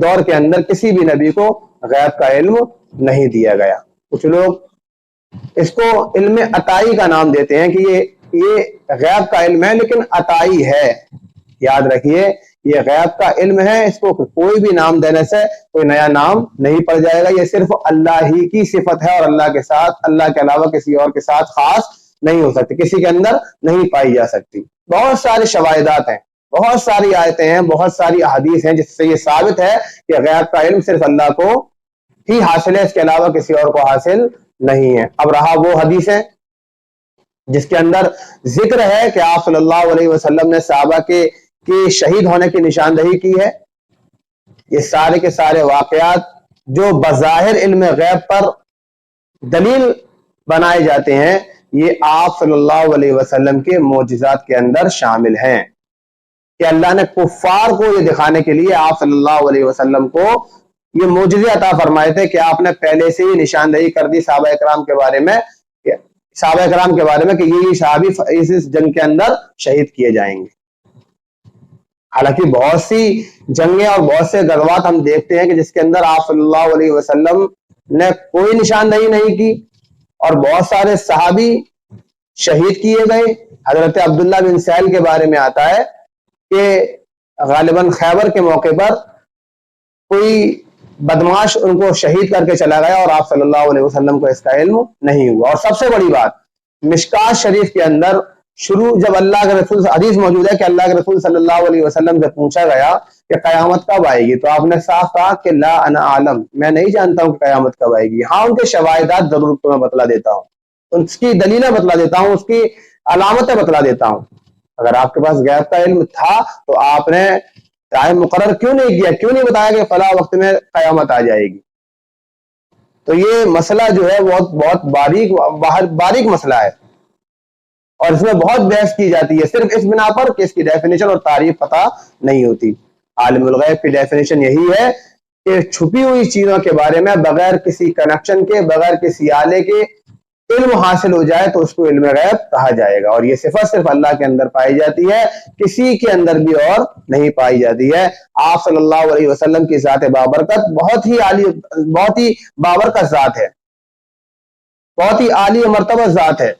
دور کے اندر کسی بھی نبی کو غیب کا علم نہیں دیا گیا. کچھ لوگ اس کو علم عطائی کا نام دیتے ہیں کہ یہ غیب کا علم ہے لیکن عطائی ہے. یاد رکھیے یہ غیب کا علم ہے, اس کو کوئی بھی نام دینے سے کوئی نیا نام نہیں پڑ جائے گا. یہ صرف اللہ ہی کی صفت ہے اور اللہ کے ساتھ, اللہ کے علاوہ کسی اور کے ساتھ خاص نہیں ہو سکتی, کسی کے اندر نہیں پائی جا سکتی. بہت سارے شواہدات ہیں, بہت ساری آیتیں ہیں, بہت ساری احادیث ہیں جس سے یہ ثابت ہے کہ غیب کا علم صرف اللہ کو ہی حاصل ہے, اس کے علاوہ کسی اور کو حاصل نہیں ہے. اب رہا وہ حدیثیں جس کے اندر ذکر ہے کہ آپ صلی اللہ علیہ وسلم نے صحابہ کے شہید ہونے کی نشاندہی کی ہے. یہ سارے کے سارے واقعات جو بظاہر علم غیب پر دلیل بنائے جاتے ہیں یہ آپ صلی اللہ علیہ وسلم کے معجزات کے اندر شامل ہیں کہ اللہ نے کفار کو یہ دکھانے کے لیے آپ صلی اللہ علیہ وسلم کو یہ معجزے عطا فرمائے تھے کہ آپ نے پہلے سے ہی نشاندہی کر دی صحابہ اکرام کے بارے میں کہ یہ صحابی اس جنگ کے اندر شہید کیے جائیں گے. حالانکہ بہت سی جنگیں اور بہت سے غزوات ہم دیکھتے ہیں کہ جس کے اندر آپ صلی اللہ علیہ وسلم نے کوئی نشاندہی نہیں کی اور بہت سارے صحابی شہید کیے گئے. حضرت عبداللہ بن سہل کے بارے میں آتا ہے کہ غالباً خیبر کے موقع پر کوئی بدماش ان کو شہید کر کے چلا گیا اور آپ صلی اللہ علیہ وسلم کو اس کا علم نہیں ہوا. اور سب سے بڑی بات مشکات شریف کے اندر جب اللہ کے رسول حدیث موجود ہے کہ اللہ کے رسول صلی اللہ علیہ وسلم سے پوچھا گیا کہ قیامت کب آئے گی تو آپ نے صاف کہا کہ لا انا عالم, میں نہیں جانتا ہوں کہ قیامت کب آئے گی. ہاں ان کے شواہدات ضرور تمہیں بتلا دیتا ہوں, اس کی دلیلیں بتلا دیتا ہوں, اس کی علامتیں بتلا دیتا ہوں. اگر آپ کے پاس غیب کا علم تھا تو آپ نے ٹائم مقرر کیوں نہیں کیا, کیوں نہیں بتایا کہ فلاں وقت میں قیامت آ جائے گی. تو یہ مسئلہ جو ہے بہت باریک مسئلہ ہے اور اس میں بہت بحث کی جاتی ہے صرف اس بنا پر کہ اس کی ڈیفینیشن اور تعریف پتہ نہیں ہوتی. عالم الغیب کی ڈیفینیشن یہی ہے کہ چھپی ہوئی چیزوں کے بارے میں بغیر کسی کنیکشن کے, بغیر کسی آلے کے علم حاصل ہو جائے تو اس کو علم غیب کہا جائے گا. اور یہ صفت صرف اللہ کے اندر پائی جاتی ہے, کسی کے اندر بھی اور نہیں پائی جاتی ہے. آپ صلی اللہ علیہ وسلم کی ذات بابرکت بہت ہی بابرکت ذات ہے, بہت ہی عالی مرتبہ ذات ہے,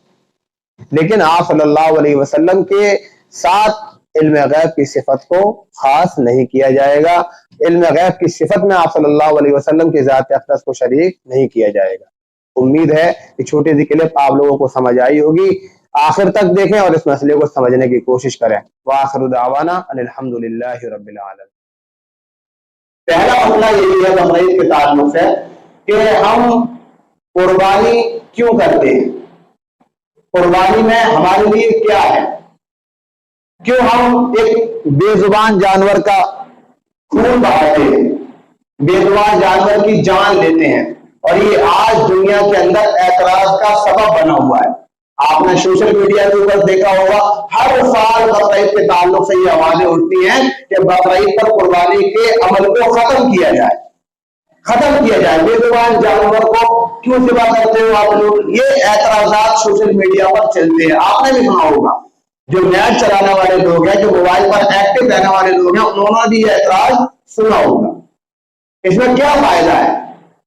لیکن آپ صلی اللہ علیہ وسلم کے ساتھ علم غیب کی صفت کو خاص نہیں کیا جائے گا. علم غیب کی صفت میں آپ صلی اللہ علیہ وسلم کی ذات اقدس کو شریک نہیں کیا جائے گا. امید ہے کہ چھوٹی سی کلپ آپ لوگوں کو سمجھ آئی ہوگی. آخر تک دیکھیں اور اس مسئلے کو سمجھنے کی کوشش کریں. وآخر دعوانا ان الحمدللہ رب العالمین. پہلا مسئلہ یہی ہے بقرعید کے تعلق سے کہ ہم قربانی کیوں کرتے ہیں, قربانی میں ہمارے لیے کیا ہے, کیوں ہم ایک بے زبان جانور کا خون بہاتے ہیں, بے زبان جانور کی جان لیتے ہیں, اور یہ آج دنیا کے اندر اعتراض کا سبب بنا ہوا ہے. آپ نے سوشل میڈیا کے اوپر دیکھا ہوگا ہر سال بقرعید کے تعلق سے یہ آوازیں اٹھتی ہیں کہ بقرعید پر قربانی کے عمل کو ختم کیا جائے. بے زبان جانور کو کیوں ذبح کرتے ہو آپ لوگ, یہ اعتراضات سوشل میڈیا پر چلتے ہیں. آپ نے بھی سنا ہوگا, جو نیٹ چلانے والے لوگ ہیں, جو موبائل پر ایکٹیو رہنے والے لوگ ہیں, انہوں نے بھی یہ اعتراض سنا ہوگا. اس میں کیا فائدہ ہے؟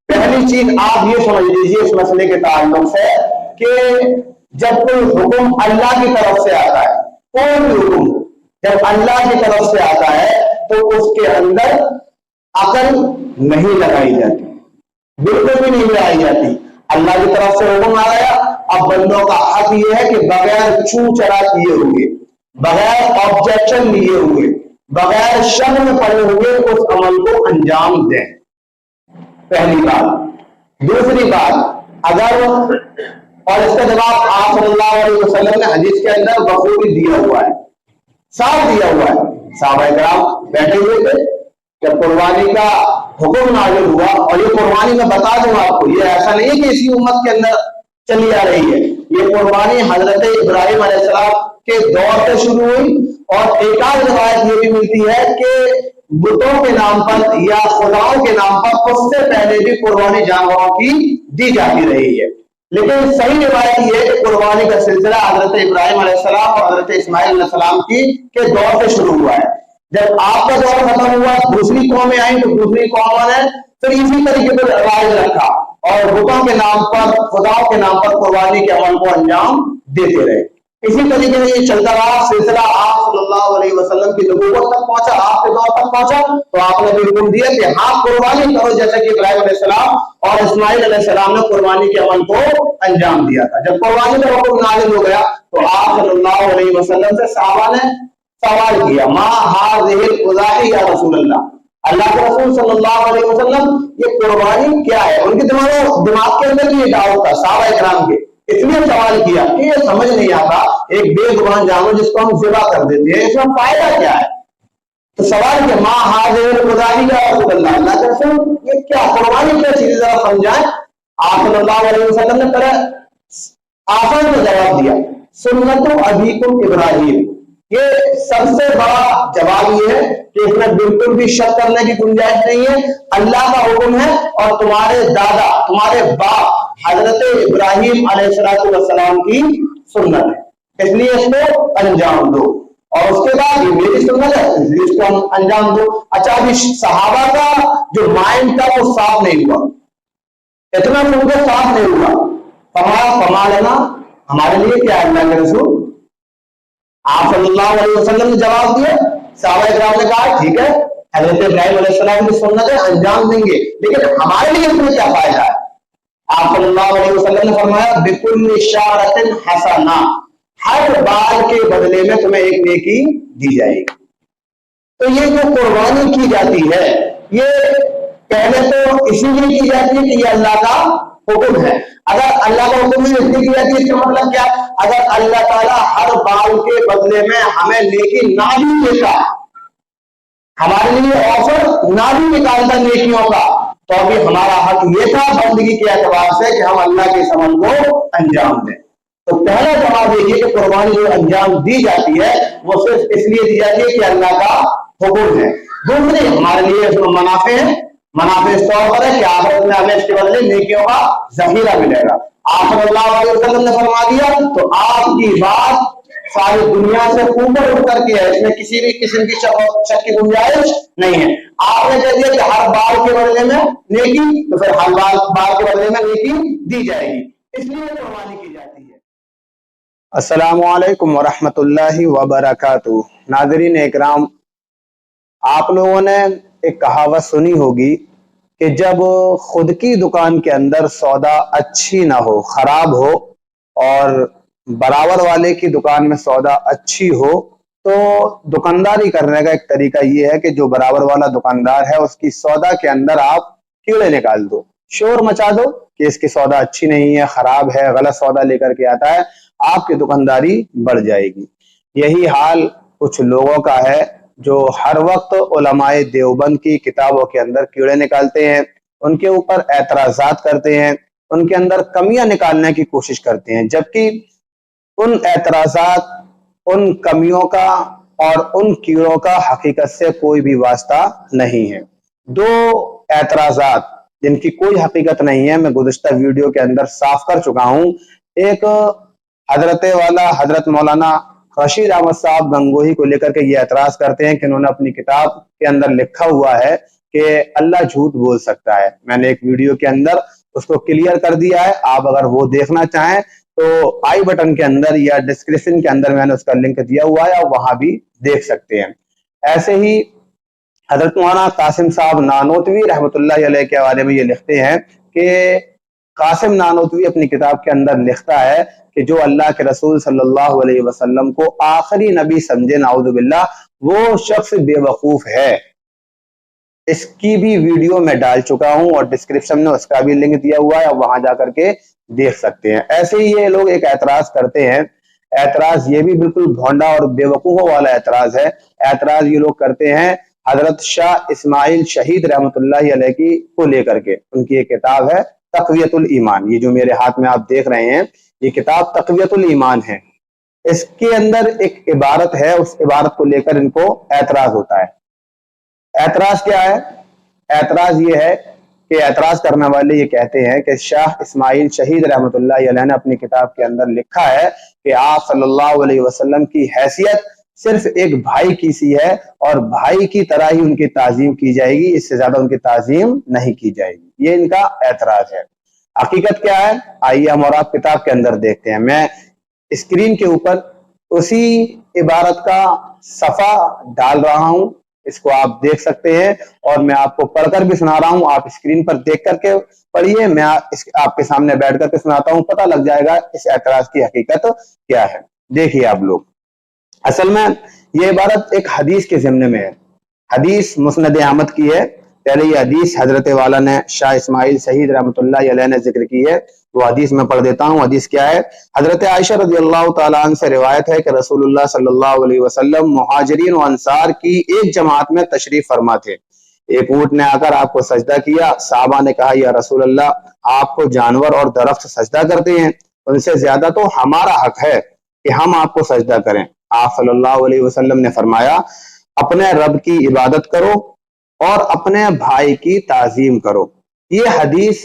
پہلی چیز آپ یہ سمجھ لیجیے اس مسئلے کے تعلق سے کہ جب کوئی حکم اللہ کی طرف سے آتا ہے, کوئی بھی حکم جب اللہ کی طرف سے آتا ہے تو اس کے اندر عقل نہیں لگائی جاتی, بالکل بھی نہیں لگائی جاتی. اللہ کی طرف سے حکم آ گیا, اب بندوں کا حق یہ ہے کہ بغیر چھو چرا کیے ہوئے, بغیر آبجیکشن لیے ہوئے, بغیر شک میں پڑے ہوئے اس عمل کو انجام دیں. پہلی بات. دوسری بات, اگر اور اس کا جواب آپ صلی اللہ علیہ وسلم نے حدیث کے اندر بخوبی دیا ہوا ہے, صاف دیا ہوا ہے. صحابہ کرام بیٹھے ہوئے تھے جب قربانی کا حکم نازل ہوا, اور یہ قربانی میں بتا دوں آپ کو, یہ ایسا نہیں ہے کہ اسی امت کے اندر چلی آ رہی ہے. یہ قربانی حضرت ابراہیم علیہ السلام کے دور سے شروع ہوئی اور ایک آدھ روایت یہ بھی ملتی ہے کہ بتوں کے نام پر یا خداؤں کے نام پر اس سے پہلے بھی قربانی جانوروں کی دی جاتی رہی ہے. لیکن صحیح روایت یہ ہے کہ قربانی کا سلسلہ حضرت ابراہیم علیہ السلام اور حضرت اسماعیل علیہ السلام کے دور سے شروع ہوا ہے. جب آپ کا دور ختم ہوا دوسری قومیں آئیں تو دوسری قوموں نے پھر اسی طریقے پر رائج رکھا اور بتوں کے نام پر خداؤں کے نام پر قربانی کے عمل کو انجام دیتے رہے. اسی طریقے سے یہ چلتا رہا سلسلہ آپ صلی اللہ علیہ وسلم کی نبوت تک پہنچا, آپ کے دور تک پہنچا تو آپ نے بھی حکم دیا کہ ہاں قربانی کرو, جیسا کہ ابراہیم علیہ السلام اور اسماعیل علیہ السلام نے قربانی کے عمل کو انجام دیا تھا. جب قربانی کا حکم نازل ہو گیا تو آپ صلی اللہ علیہ وسلم سے صحابہ نے سوال کیا, ما هذه القضاء یا رسول اللہ, اللہ کے رسول صلی اللہ علیہ وسلم یہ قربانی کیا ہے. ان کے دماغ کے اندر یہ ڈاؤٹ تھا صحابہ کرام کے, اس لیے سوال کیا کہ یہ سمجھ نہیں آتا ایک بے زبان جانور جس کو ہم ذبح کر دیتے ہیں اس میں فائدہ کیا ہے. تو سوال کیا ما هذه القضاء یا رسول اللہ, اللہ کے رسول یہ کیا قربانی کیا چیز ذرا سمجھائیں. آپ صلی اللہ علیہ وسلم نے پہلے آسان سے جواب دیا, سنت ابیکم ابراہیم. یہ سب سے بڑا جواب یہ ہے کہ اس میں بالکل بھی شک کرنے کی گنجائش نہیں ہے. اللہ کا حکم ہے اور تمہارے دادا تمہارے باپ حضرت ابراہیم علیہ السلام کی سنت ہے, اس لیے اس کو انجام دو. اور اس کے بعد یہ میری سنت ہے اس کو انجام دو. اچھا ابھی صحابہ کا جو مائنڈ تھا وہ صاف نہیں ہوا, اتنا ان کو صاف نہیں ہوا. فما لینا ہمارے لیے کیا ہے اللہ کے رسول. آپ صلی اللہ علیہ وسلم نے جواب دیا, صحابہ کرام نے کہا ٹھیک ہے حضرت ابراہیم علیہ السلام کی سنت ہے انجام دیں گے, لیکن ہمارے لیے اس میں کیا فائدہ ہے. آپ صلی اللہ علیہ وسلم نے فرمایا بکل شعرۃ حسنہ, ہر بال کے بدلے میں تمہیں ایک نیکی دی جائے گی. تو یہ جو قربانی کی جاتی ہے یہ پہلے تو اسی لیے کی جاتی ہے کہ یہ اللہ کا حکم ہے. اگر اللہ کا حکم اس لیے کی جاتی ہے اس کا مطلب کیا, اگر اللہ تعالیٰ ہر بال کے بدلے میں ہمیں نیکی نہ بھی دیتا, ہمارے لیے آفر نہ بھی نکالتا نیکیوں کا, تو ابھی ہمارا حق یہ تھا بندگی کے اعتبار سے کہ ہم اللہ کے اس عمل کو انجام دیں. تو پہلا جواب یہ کہ قربانی جو انجام دی جاتی ہے وہ صرف اس لیے دی جاتی ہے کہ اللہ کا حکم ہے. دوسرے ہمارے لیے اس میں منافع ہے, منافع اس طور پر ہے کہ آخرت میں ہمیں اس کے بدلے نیکیوں کا ذخیرہ ملے گا. آپ صلی اللہ علیہ وسلم نے فرما دیا تو آپ کی بات ساری دنیا سے اوپر اٹھ کر کے ہے, اس میں کسی بھی قسم کی شک کی گنجائش نہیں ہے. آپ نے کہہ دیا کہ ہر بال کے بدلے میں نیکی, تو پھر ہر بال کے بدلے میں نیکی دی جائے گی, اس لیے قربانی کی جاتی ہے. السلام علیکم ورحمۃ اللہ وبرکاتہ. ناظرین اکرام, آپ لوگوں نے ایک کہاوت سنی ہوگی کہ جب خود کی دکان کے اندر سودا اچھی نہ ہو, خراب ہو, اور برابر والے کی دکان میں سودا اچھی ہو, تو دکانداری کرنے کا ایک طریقہ یہ ہے کہ جو برابر والا دکاندار ہے اس کی سودا کے اندر آپ کیڑے نکال دو, شور مچا دو کہ اس کی سودا اچھی نہیں ہے, خراب ہے, غلط سودا لے کر کے آتا ہے, آپ کی دکانداری بڑھ جائے گی. یہی حال کچھ لوگوں کا ہے جو ہر وقت علماء دیوبند کی کتابوں کے اندر کیڑے نکالتے ہیں, ان کے اوپر اعتراضات کرتے ہیں, ان کے اندر کمیاں نکالنے کی کوشش کرتے ہیں, جبکہ ان اعتراضات, ان کمیوں کا اور ان کیڑوں کا حقیقت سے کوئی بھی واسطہ نہیں ہے. دو اعتراضات جن کی کوئی حقیقت نہیں ہے میں گزشتہ ویڈیو کے اندر صاف کر چکا ہوں. ایک حضرت مولانا رشید احمد صاحب گنگوہی کو لے کر کے یہ اعتراض کرتے ہیں کہ انہوں نے اپنی کتاب کے اندر لکھا ہوا ہے کہ اللہ جھوٹ بول سکتا ہے. میں نے ایک ویڈیو کے اندر اس کو کلیئر کر دیا ہے, آپ اگر وہ دیکھنا چاہیں تو آئی بٹن کے اندر یا ڈسکرپشن کے اندر میں نے اس کا لنک دیا ہوا ہے, آپ وہاں بھی دیکھ سکتے ہیں. ایسے ہی حضرت مولانا قاسم صاحب نانوتوی رحمۃ اللہ علیہ کے حوالے میں یہ لکھتے ہیں کہ قاسم نانوتوی اپنی کتاب کے اندر لکھتا ہے کہ جو اللہ کے رسول صلی اللہ علیہ وسلم کو آخری نبی سمجھے نعوذ باللہ, وہ شخص بے وقوف ہے. اس کی بھی ویڈیو میں ڈال چکا ہوں اور ڈسکرپشن میں اس کا بھی لنک دیا ہوا ہے, وہاں جا کر کے دیکھ سکتے ہیں. ایسے ہی یہ لوگ ایک اعتراض کرتے ہیں, اعتراض یہ بھی بالکل بھونڈا اور بے وقوفوں والا اعتراض ہے. اعتراض یہ لوگ کرتے ہیں حضرت شاہ اسماعیل شہید رحمۃ اللہ علیہ کی کو لے کر کے. ان کی ایک کتاب ہے تقویت الایمان, یہ جو میرے ہاتھ میں آپ دیکھ رہے ہیں یہ کتاب تقویت الایمان ہے. اس کے اندر ایک عبارت ہے، اس عبارت کو لے کر ان کو اعتراض ہوتا ہے۔ اعتراض کیا ہے؟ اعتراض یہ ہے کہ اعتراض کرنے والے یہ کہتے ہیں کہ شاہ اسماعیل شہید رحمۃ اللہ علیہ نے اپنی کتاب کے اندر لکھا ہے کہ آپ صلی اللہ علیہ وسلم کی حیثیت صرف ایک بھائی کی سی ہے اور بھائی کی طرح ہی ان کی تعظیم کی جائے گی، اس سے زیادہ ان کی تعظیم نہیں کی جائے گی۔ یہ ان کا اعتراض ہے۔ حقیقت کیا ہے؟ آئیے ہم اور آپ کتاب کے اندر دیکھتے ہیں۔ میں اسکرین کے اوپر اسی عبارت کا صفحہ ڈال رہا ہوں، اس کو آپ دیکھ سکتے ہیں، اور میں آپ کو پڑھ کر بھی سنا رہا ہوں۔ آپ اسکرین پر دیکھ کر کے پڑھیے، میں آپ کے سامنے بیٹھ کر کے سناتا ہوں، پتہ لگ جائے گا اس اعتراض کی حقیقت کیا ہے۔ دیکھیے آپ لوگ، اصل میں یہ عبارت ایک حدیث کے ضمن میں ہے۔ حدیث مسند احمد کی ہے۔ پہلے یہ حدیث حضرت والا نے شاہ اسماعیل شہید رحمۃ اللہ علیہ نے ذکر کی ہے، وہ حدیث میں پڑھ دیتا ہوں۔ حدیث کیا ہے؟ حضرت عائشہ رضی اللہ تعالیٰ عنہ سے روایت ہے کہ رسول اللہ صلی اللہ علیہ وسلم مہاجرین و انصار کی ایک جماعت میں تشریف فرما تھے۔ ایک اونٹ نے آ کر آپ کو سجدہ کیا۔ صحابہ نے کہا یا رسول اللہ، آپ کو جانور اور درخت سجدہ کرتے ہیں، ان سے زیادہ تو ہمارا حق ہے کہ ہم آپ کو سجدہ کریں۔ آپ صلی اللہ علیہ وسلم نے فرمایا، اپنے رب کی عبادت کرو اور اپنے بھائی کی تعظیم کرو۔ یہ حدیث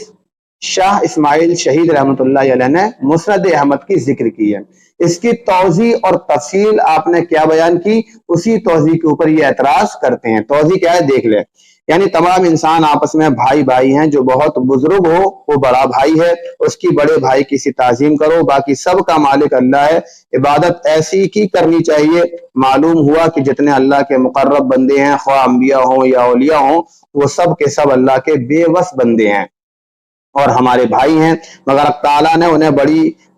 شاہ اسماعیل شہید رحمۃ اللہ علیہ نے مسند احمد کی ذکر کی ہے۔ اس کی توضیح اور تفصیل آپ نے کیا بیان کی، اسی توضیح کے اوپر یہ اعتراض کرتے ہیں۔ توضیح کیا ہے دیکھ لیں۔ یعنی تمام انسان آپس میں بھائی بھائی ہیں، جو بہت بزرگ ہو وہ بڑا بھائی ہے، اس کی بڑے بھائی کی سی تعظیم کرو، باقی سب کا مالک اللہ ہے، عبادت ایسی کی کرنی چاہیے۔ معلوم ہوا کہ جتنے اللہ کے مقرب بندے ہیں، خواہ انبیاء ہوں یا اولیاء ہوں، وہ سب کے سب اللہ کے بے وس بندے ہیں اور ہمارے بھائی ہیں، مگر تعالیٰ نے انہیں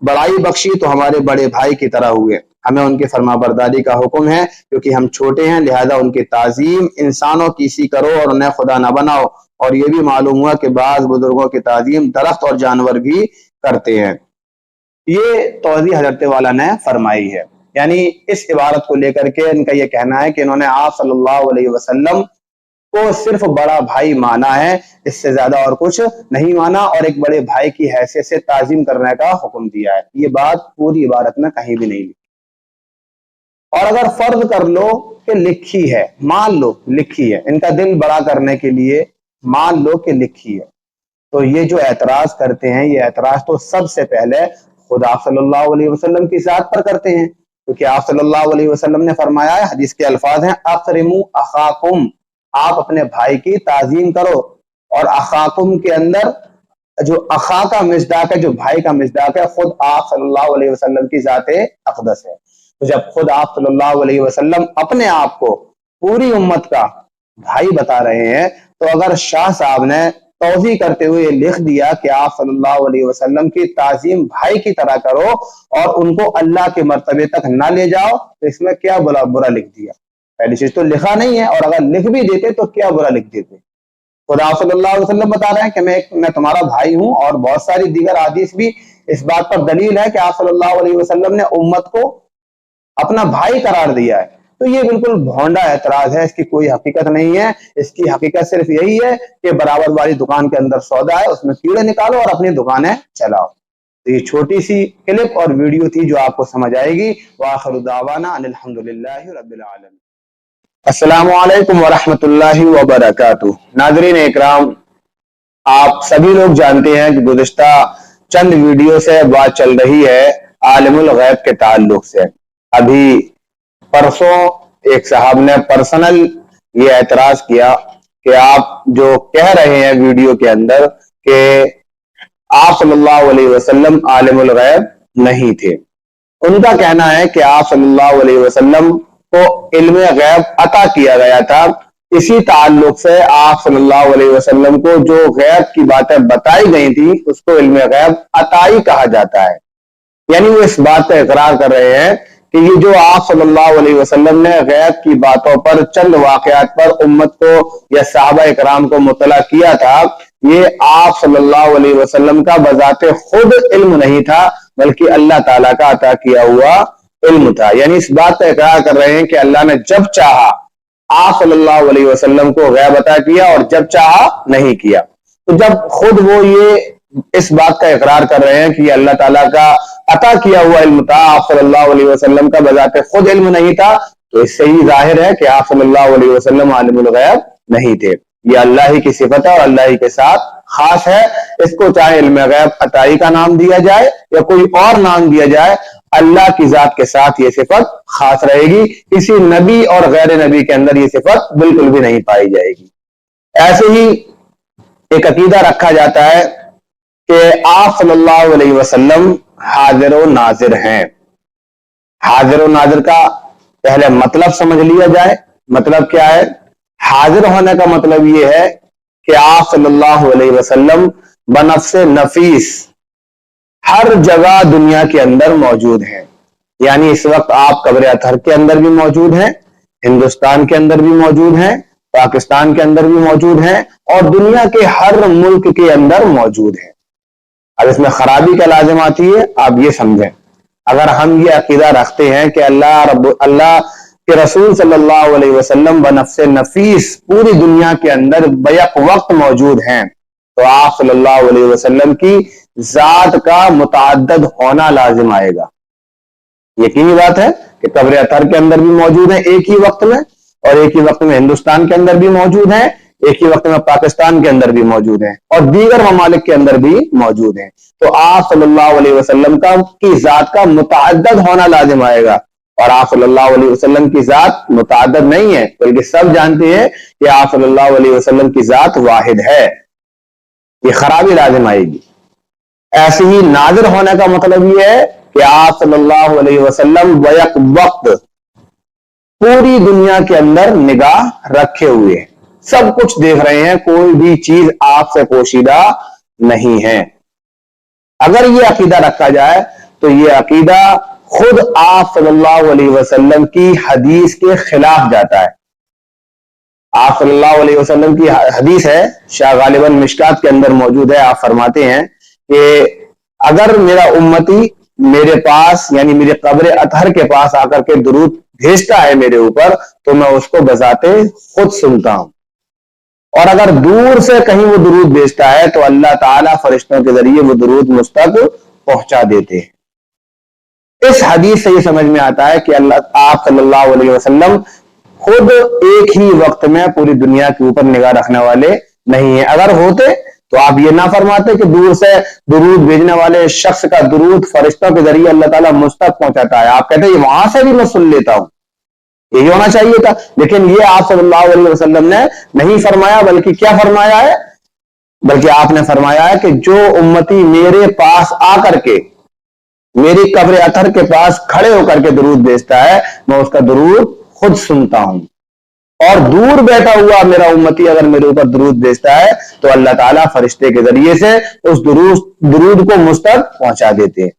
بڑائی بخشی تو ہمارے بڑے بھائی کی طرح ہوئے۔ ہمیں ان کی فرما برداری کا حکم ہے کیونکہ ہم چھوٹے ہیں، لہذا ان کی تعظیم انسانوں کی سی کرو اور انہیں خدا نہ بناؤ۔ اور یہ بھی معلوم ہوا کہ بعض بزرگوں کی تعظیم درخت اور جانور بھی کرتے ہیں۔ یہ توضیح حضرت والا نے فرمائی ہے۔ یعنی اس عبارت کو لے کر کے ان کا یہ کہنا ہے کہ انہوں نے آپ صلی اللہ علیہ وسلم کو صرف بڑا بھائی مانا ہے، اس سے زیادہ اور کچھ نہیں مانا، اور ایک بڑے بھائی کی حیثیت سے تعظیم کرنے کا حکم دیا ہے۔ یہ بات پوری عبارت میں کہیں بھی نہیں لکھی۔ اور اگر فرض کر لو کہ لکھی ہے، مان لو لکھی ہے، ان کا دل بڑا کرنے کے لیے مان لو کہ لکھی ہے، تو یہ جو اعتراض کرتے ہیں، یہ اعتراض تو سب سے پہلے خدا صلی اللہ علیہ وسلم کی ذات پر کرتے ہیں، کیونکہ آپ صلی اللہ علیہ وسلم نے فرمایا ہے، حدیث کے الفاظ ہیں، اکرموا اخاکم، آپ اپنے بھائی کی تعظیم کرو۔ اور اخاکم کے اندر جو اخا کا مصداق ہے، جو بھائی کا مصداق ہے، خود آپ صلی اللہ علیہ وسلم کی ذات اقدس ہے۔ تو جب خود آپ صلی اللہ علیہ وسلم اپنے آپ کو پوری امت کا بھائی بتا رہے ہیں، تو اگر شاہ صاحب نے توضیح کرتے ہوئے لکھ دیا کہ آپ صلی اللہ علیہ وسلم کی تعظیم بھائی کی طرح کرو اور ان کو اللہ کے مرتبے تک نہ لے جاؤ، تو اس میں کیا برا لکھ دیا؟ پہلی چیز تو لکھا نہیں ہے، اور اگر لکھ بھی دیتے تو کیا برا لکھ دیتے؟ خدا صلی اللہ علیہ وسلم بتا رہے ہیں کہ میں تمہارا بھائی ہوں، اور بہت ساری دیگر حدیث بھی اس بات پر دلیل ہے کہ آپ صلی اللہ علیہ وسلم نے امت کو اپنا بھائی قرار دیا ہے۔ تو یہ بالکل بھونڈا اعتراض ہے، اس کی کوئی حقیقت نہیں ہے۔ اس کی حقیقت صرف یہی ہے کہ برابر والی دکان کے اندر سودا ہے، اس میں کیڑے نکالو اور اپنی دکانیں چلاؤ۔ تو یہ چھوٹی سی کلپ اور ویڈیو تھی جو آپ کو سمجھ آئے گی۔ وآخر دعوانا ان الحمدللہ رب العالمین۔ السلام علیکم ورحمۃ اللہ وبرکاتہ۔ ناظرین اکرام، آپ سبھی لوگ جانتے ہیں کہ گزشتہ چند ویڈیو سے بات چل رہی ہے عالم الغیب کے تعلق سے۔ ابھی پرسوں ایک صاحب نے پرسنل یہ اعتراض کیا کہ آپ جو کہہ رہے ہیں ویڈیو کے اندر کہ آپ صلی اللہ علیہ وسلم عالم الغیب نہیں تھے، ان کا کہنا ہے کہ آپ صلی اللہ علیہ وسلم کو علم غیب عطا کیا گیا تھا۔ اسی تعلق سے آپ صلی اللہ علیہ وسلم کو جو غیب کی باتیں بتائی گئی تھی اس کو علم غیب عطائی کہا جاتا ہے۔ یعنی وہ اس بات کا اقرار کر رہے ہیں کہ یہ جو آپ صلی اللہ علیہ وسلم نے غیب کی باتوں پر چند واقعات پر امت کو یا صحابہ اکرام کو مطلع کیا تھا، یہ آپ صلی اللہ علیہ وسلم کا بذات خود علم نہیں تھا، بلکہ اللہ تعالیٰ کا عطا کیا ہوا علم تھا۔ یعنی اس بات کا اقرار کر رہے ہیں کہ اللہ نے جب چاہا آپ صلی اللہ علیہ وسلم کو غیب عطا کیا اور جب چاہا نہیں کیا۔ تو جب خود وہ یہ اس بات کا اقرار کر رہے ہیں کہ اللہ تعالیٰ کا عطا کیا ہوا علم تھا، آپ صلی اللہ علیہ وسلم کا بذات خود علم نہیں تھا، تو اس سے ہی ظاہر ہے کہ آپ صلی اللہ علیہ وسلم عالم الغیب نہیں تھے۔ یہ اللہ ہی کی صفت ہے اور اللہ ہی کے ساتھ خاص ہے۔ اس کو چاہے علم غیب عطائی کا نام دیا جائے یا کوئی اور نام دیا جائے، اللہ کی ذات کے ساتھ یہ صفت خاص رہے گی، کسی نبی اور غیر نبی کے اندر یہ صفت بالکل بھی نہیں پائی جائے گی۔ ایسے ہی ایک عقیدہ رکھا جاتا ہے کہ آپ صلی اللہ علیہ وسلم حاضر و ناظر ہیں۔ حاضر و ناظر کا پہلے مطلب سمجھ لیا جائے۔ مطلب کیا ہے؟ حاضر ہونے کا مطلب یہ ہے کہ آپ صلی اللہ علیہ وسلم بنفس نفیس ہر جگہ دنیا کے اندر موجود ہیں۔ یعنی اس وقت آپ قبر اطہر کے اندر بھی موجود ہیں، ہندوستان کے اندر بھی موجود ہیں، پاکستان کے اندر بھی موجود ہیں، اور دنیا کے ہر ملک کے اندر موجود ہیں۔ اب اس میں خرابی کا لازم آتی ہے، آپ یہ سمجھیں، اگر ہم یہ عقیدہ رکھتے ہیں کہ اللہ کے رسول صلی اللہ علیہ وسلم بنفس نفیس پوری دنیا کے اندر بیک وقت موجود ہیں، تو آپ صلی اللہ علیہ وسلم کی ذات کا متعدد ہونا لازم آئے گا۔ یقینی بات ہے کہ قبر اطہر کے اندر بھی موجود ہیں ایک ہی وقت میں، اور ایک ہی وقت میں ہندوستان کے اندر بھی موجود ہیں، ایک ہی وقت میں پاکستان کے اندر بھی موجود ہیں، اور دیگر ممالک کے اندر بھی موجود ہیں۔ تو آپ صلی اللہ علیہ وسلم کی ذات کا متعدد ہونا لازم آئے گا، اور آپ صلی اللہ علیہ وسلم کی ذات متعدد نہیں ہے، بلکہ سب جانتے ہیں کہ آپ صلی اللہ علیہ وسلم کی ذات واحد ہے۔ یہ خرابی لازم آئے گی۔ ایسے ہی ناظر ہونے کا مطلب یہ ہے کہ آپ صلی اللہ علیہ وسلم بیک وقت پوری دنیا کے اندر نگاہ رکھے ہوئے ہیں، سب کچھ دیکھ رہے ہیں، کوئی بھی چیز آپ سے پوشیدہ نہیں ہے۔ اگر یہ عقیدہ رکھا جائے تو یہ عقیدہ خود آپ صلی اللہ علیہ وسلم کی حدیث کے خلاف جاتا ہے۔ آپ صلی اللہ علیہ وسلم کی حدیث ہے، شاہ غالباً مشکات کے اندر موجود ہے، آپ فرماتے ہیں کہ اگر میرا امتی میرے پاس یعنی میرے قبر اطہر کے پاس آ کر کے درود بھیجتا ہے میرے اوپر، تو میں اس کو بذات خود سنتا ہوں، اور اگر دور سے کہیں وہ درود بھیجتا ہے تو اللہ تعالیٰ فرشتوں کے ذریعے وہ درود مجھ تک پہنچا دیتے ہیں۔ اس حدیث سے یہ سمجھ میں آتا ہے کہ آپ صلی اللہ علیہ وسلم خود ایک ہی وقت میں پوری دنیا کے اوپر نگاہ رکھنے والے نہیں ہیں۔ اگر ہوتے تو آپ یہ نہ فرماتے کہ دور سے درود بھیجنے والے شخص کا درود فرشتوں کے ذریعے اللہ تعالیٰ مجھ تک پہنچاتا ہے، آپ کہتے ہیں وہاں سے بھی میں سن لیتا ہوں، یہی ہونا چاہیے تھا۔ لیکن یہ آپ صلی اللہ علیہ وسلم نے نہیں فرمایا، بلکہ کیا فرمایا ہے؟ بلکہ آپ نے فرمایا ہے کہ جو امتی میرے پاس آ کر کے میری قبر اطہر کے پاس کھڑے ہو کر کے درود بھیجتا ہے، میں اس کا درود خود سنتا ہوں، اور دور بیٹھا ہوا میرا امتی اگر میرے اوپر درود بھیجتا ہے تو اللہ تعالیٰ فرشتے کے ذریعے سے اس درود کو مجھ تک پہنچا دیتے ہیں۔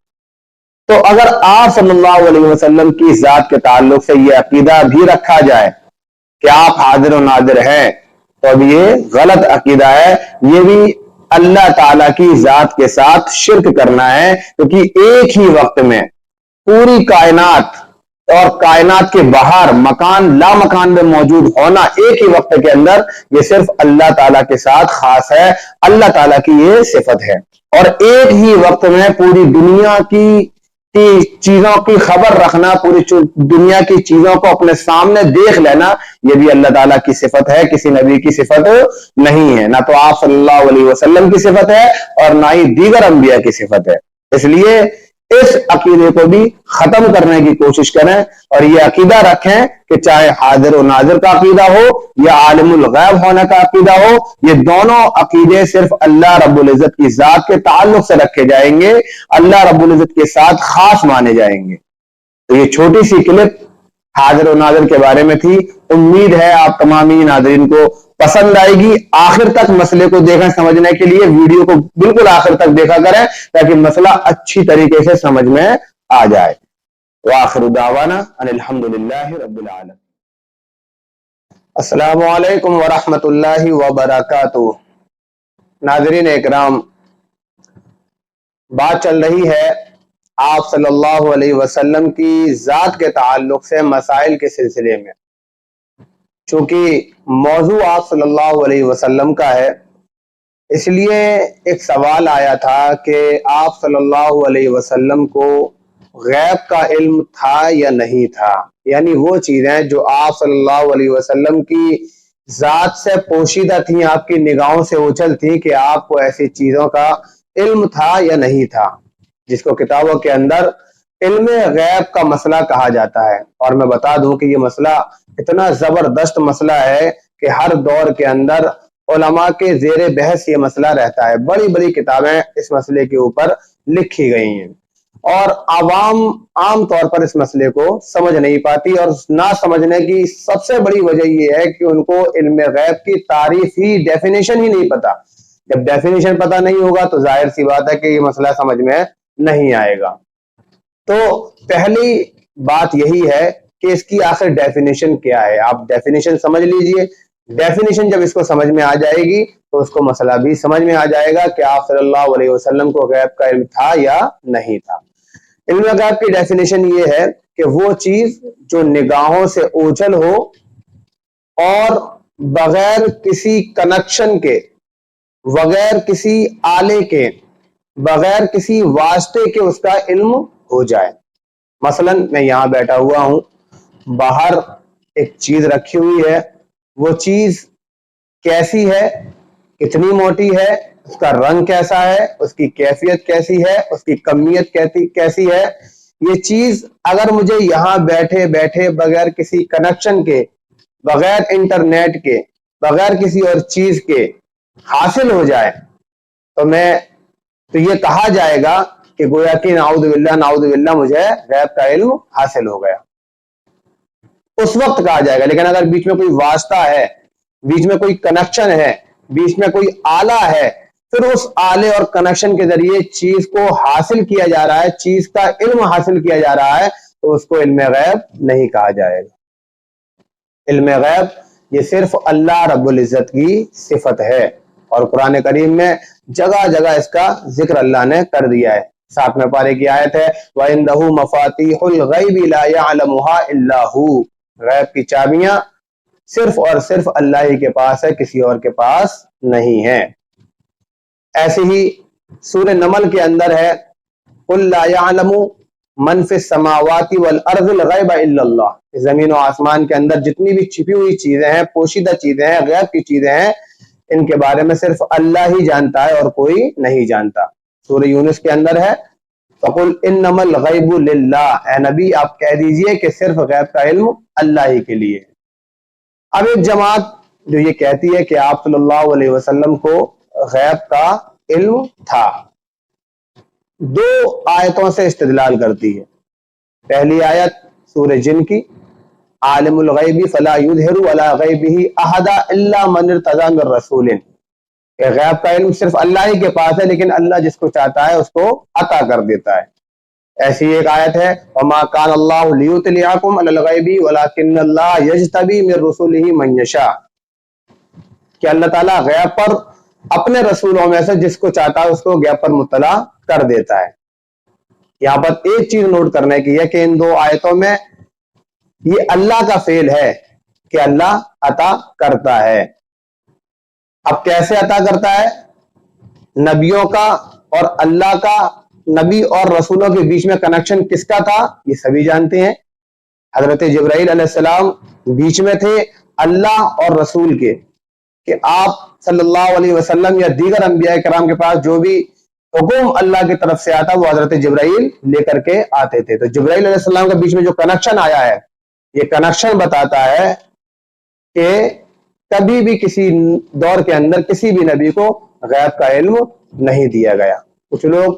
تو اگر آپ صلی اللہ علیہ وسلم کی ذات کے تعلق سے یہ عقیدہ بھی رکھا جائے کہ آپ حاضر و ناظر ہیں، تو اب یہ غلط عقیدہ ہے، یہ بھی اللہ تعالیٰ کی ذات کے ساتھ شرک کرنا ہے، کیونکہ ایک ہی وقت میں پوری کائنات اور کائنات کے باہر مکان لا مکان میں موجود ہونا ایک ہی وقت کے اندر، یہ صرف اللہ تعالیٰ کے ساتھ خاص ہے، اللہ تعالیٰ کی یہ صفت ہے۔ اور ایک ہی وقت میں پوری دنیا کی چیزوں کی خبر رکھنا، پوری دنیا کی چیزوں کو اپنے سامنے دیکھ لینا، یہ بھی اللہ تعالیٰ کی صفت ہے، کسی نبی کی صفت نہیں ہے، نہ تو آپ صلی اللہ علیہ وسلم کی صفت ہے اور نہ ہی دیگر انبیاء کی صفت ہے۔ اس لیے اس عقیدے کو بھی ختم کرنے کی کوشش کریں، اور یہ عقیدہ رکھیں کہ چاہے حاضر و ناظر کا عقیدہ ہو یا عالم الغیب ہونے کا عقیدہ ہو، یہ دونوں عقیدے صرف اللہ رب العزت کی ذات کے تعلق سے رکھے جائیں گے، اللہ رب العزت کے ساتھ خاص مانے جائیں گے۔ تو یہ چھوٹی سی کلپ حاضر و ناظر کے بارے میں تھی، امید ہے آپ تمامی ناظرین کو پسند آئے گی۔ آخر تک مسئلے کو دیکھیں، سمجھنے کے لیے ویڈیو کو بالکل آخر تک دیکھا کریں تاکہ مسئلہ اچھی طریقے سے سمجھ میں آ جائے۔ وآخر دعوانا ان الحمدللہ رب العالمین۔ السلام علیکم ورحمۃ اللہ وبرکاتہ۔ ناظرین اکرام، بات چل رہی ہے آپ صلی اللہ علیہ وسلم کی ذات کے تعلق سے مسائل کے سلسلے میں۔ چونکہ موضوع آپ صلی اللہ علیہ وسلم کا ہے اس لیے ایک سوال آیا تھا کہ آپ صلی اللہ علیہ وسلم کو غیب کا علم تھا یا نہیں تھا، یعنی وہ چیزیں جو آپ صلی اللہ علیہ وسلم کی ذات سے پوشیدہ تھیں، آپ کی نگاہوں سے اوجھل تھیں، کہ آپ کو ایسی چیزوں کا علم تھا یا نہیں تھا، جس کو کتابوں کے اندر علم غیب کا مسئلہ کہا جاتا ہے۔ اور میں بتا دوں کہ یہ مسئلہ اتنا زبردست مسئلہ ہے کہ ہر دور کے اندر علماء کے زیر بحث یہ مسئلہ رہتا ہے، بڑی بڑی کتابیں اس مسئلے کے اوپر لکھی گئی ہیں، اور عوام عام طور پر اس مسئلے کو سمجھ نہیں پاتی، اور نہ سمجھنے کی سب سے بڑی وجہ یہ ہے کہ ان کو علم غیب کی تعریف ہی، ڈیفینیشن ہی نہیں پتا۔ جب ڈیفینیشن پتا نہیں ہوگا تو ظاہر سی بات ہے کہ یہ مسئلہ سمجھ میں نہیں آئے گا۔ تو پہلی بات یہی ہے کہ اس کی آخر ڈیفینیشن کیا ہے، آپ ڈیفینیشن سمجھ لیجئے۔ ڈیفینیشن جب اس کو سمجھ میں آ جائے گی تو اس کو مسئلہ بھی سمجھ میں آ جائے گا کہ آپ صلی اللہ علیہ وسلم کو غیب کا علم تھا یا نہیں تھا۔ علم غیب کی ڈیفینیشن یہ ہے کہ وہ چیز جو نگاہوں سے اوجھل ہو اور بغیر کسی کنیکشن کے، بغیر کسی آلے کے، بغیر کسی واسطے کے اس کا علم ہو جائے۔ مثلا میں یہاں بیٹھا ہوا ہوں، باہر ایک چیز رکھی ہوئی ہے، وہ چیز کیسی ہے، کتنی موٹی ہے، اس کا رنگ کیسا ہے، اس کی کیفیت کیسی ہے، اس کی کمیت کیسی ہے، یہ چیز اگر مجھے یہاں بیٹھے بیٹھے بغیر کسی کنیکشن کے، بغیر انٹرنیٹ کے، بغیر کسی اور چیز کے حاصل ہو جائے تو یہ کہا جائے گا کہ گویا کہ نعوذ باللہ مجھے غیب کا علم حاصل ہو گیا، اس وقت کہا جائے گا۔ لیکن اگر بیچ میں کوئی واسطہ ہے، بیچ میں کوئی کنیکشن ہے، بیچ میں کوئی آلہ ہے، پھر اس آلے اور کنیکشن کے ذریعے چیز کو حاصل کیا جا رہا ہے، چیز کا علم حاصل کیا جا رہا ہے، تو اس کو علم غیب نہیں کہا جائے گا۔ علم غیب یہ صرف اللہ رب العزت کی صفت ہے، اور قرآن کریم میں جگہ جگہ اس کا ذکر اللہ نے کر دیا ہے۔ 7ویں پارے کی آیت ہے وَإِنَّهُ مَفَاتِيحُ الْغَيْبِ لَا يَعْلَمُهَا إِلَّا هُوَ، غیب کی چابیاں صرف اور صرف اللہ ہی کے پاس ہے، کسی اور کے پاس نہیں ہے۔ ایسے ہی سورہ نمل کے اندر ہے قُلْ لَا يَعْلَمُ مَنْ فِي السَّمَاوَاتِ وَالْأَرْضِ الْغَيْبَ إِلَّا اللَّهُ، زمین و آسمان کے اندر جتنی بھی چھپی ہوئی چیزیں ہیں، پوشیدہ چیزیں ہیں، غیب کی چیزیں ہیں، ان کے بارے میں صرف اللہ ہی جانتا ہے اور کوئی نہیں جانتا۔ سورہ یونس کے اندر ہے فَقُلْ إِنَّمَا الْغَيْبُ لِلَّهِ، اے نبی آپ کہہ دیجئے کہ صرف غیب کا علم اللہ ہی کے لیے۔ اب ایک جماعت جو یہ کہتی ہے کہ آپ صلی اللہ علیہ وسلم کو غیب کا علم تھا، 2 آیتوں سے استدلال کرتی ہے۔ پہلی آیت سورہ جن کی عالم الغیب فلا یظہر علی غیبہ احد الا من ارتضی من رسول، کہ غیب کا علم صرف اللہ ہی کے پاس ہے، لیکن اللہ جس کو چاہتا ہے اس کو عطا کر دیتا ہے۔ ایسی ایک آیت ہے وما کان اللہ لیطلعکم علی الغیب ولکن اللہ یجتبی من رسلہ من یشاء، کہ اللہ تعالیٰ غیب پر اپنے رسولوں میں سے جس کو چاہتا ہے اس کو غیب پر مطلع کر دیتا ہے۔ یہاں پر ایک چیز نوٹ کرنے کی ہے کہ ان 2 آیتوں میں یہ اللہ کا فعل ہے کہ اللہ عطا کرتا ہے۔ اب کیسے عطا کرتا ہے؟ نبیوں کا اور اللہ کا، نبی اور رسولوں کے بیچ میں کنیکشن کس کا تھا یہ سبھی جانتے ہیں۔ حضرت جبرائیل علیہ السلام بیچ میں تھے اللہ اور رسول کے، کہ آپ صلی اللہ علیہ وسلم یا دیگر انبیاء کرام کے پاس جو بھی حکم اللہ کی طرف سے آتا وہ حضرت جبرائیل لے کر کے آتے تھے۔ تو جبرائیل علیہ السلام کے بیچ میں جو کنیکشن آیا ہے، یہ کنیکشن بتاتا ہے کہ کبھی بھی کسی دور کے اندر کسی بھی نبی کو غیب کا علم نہیں دیا گیا۔ کچھ لوگ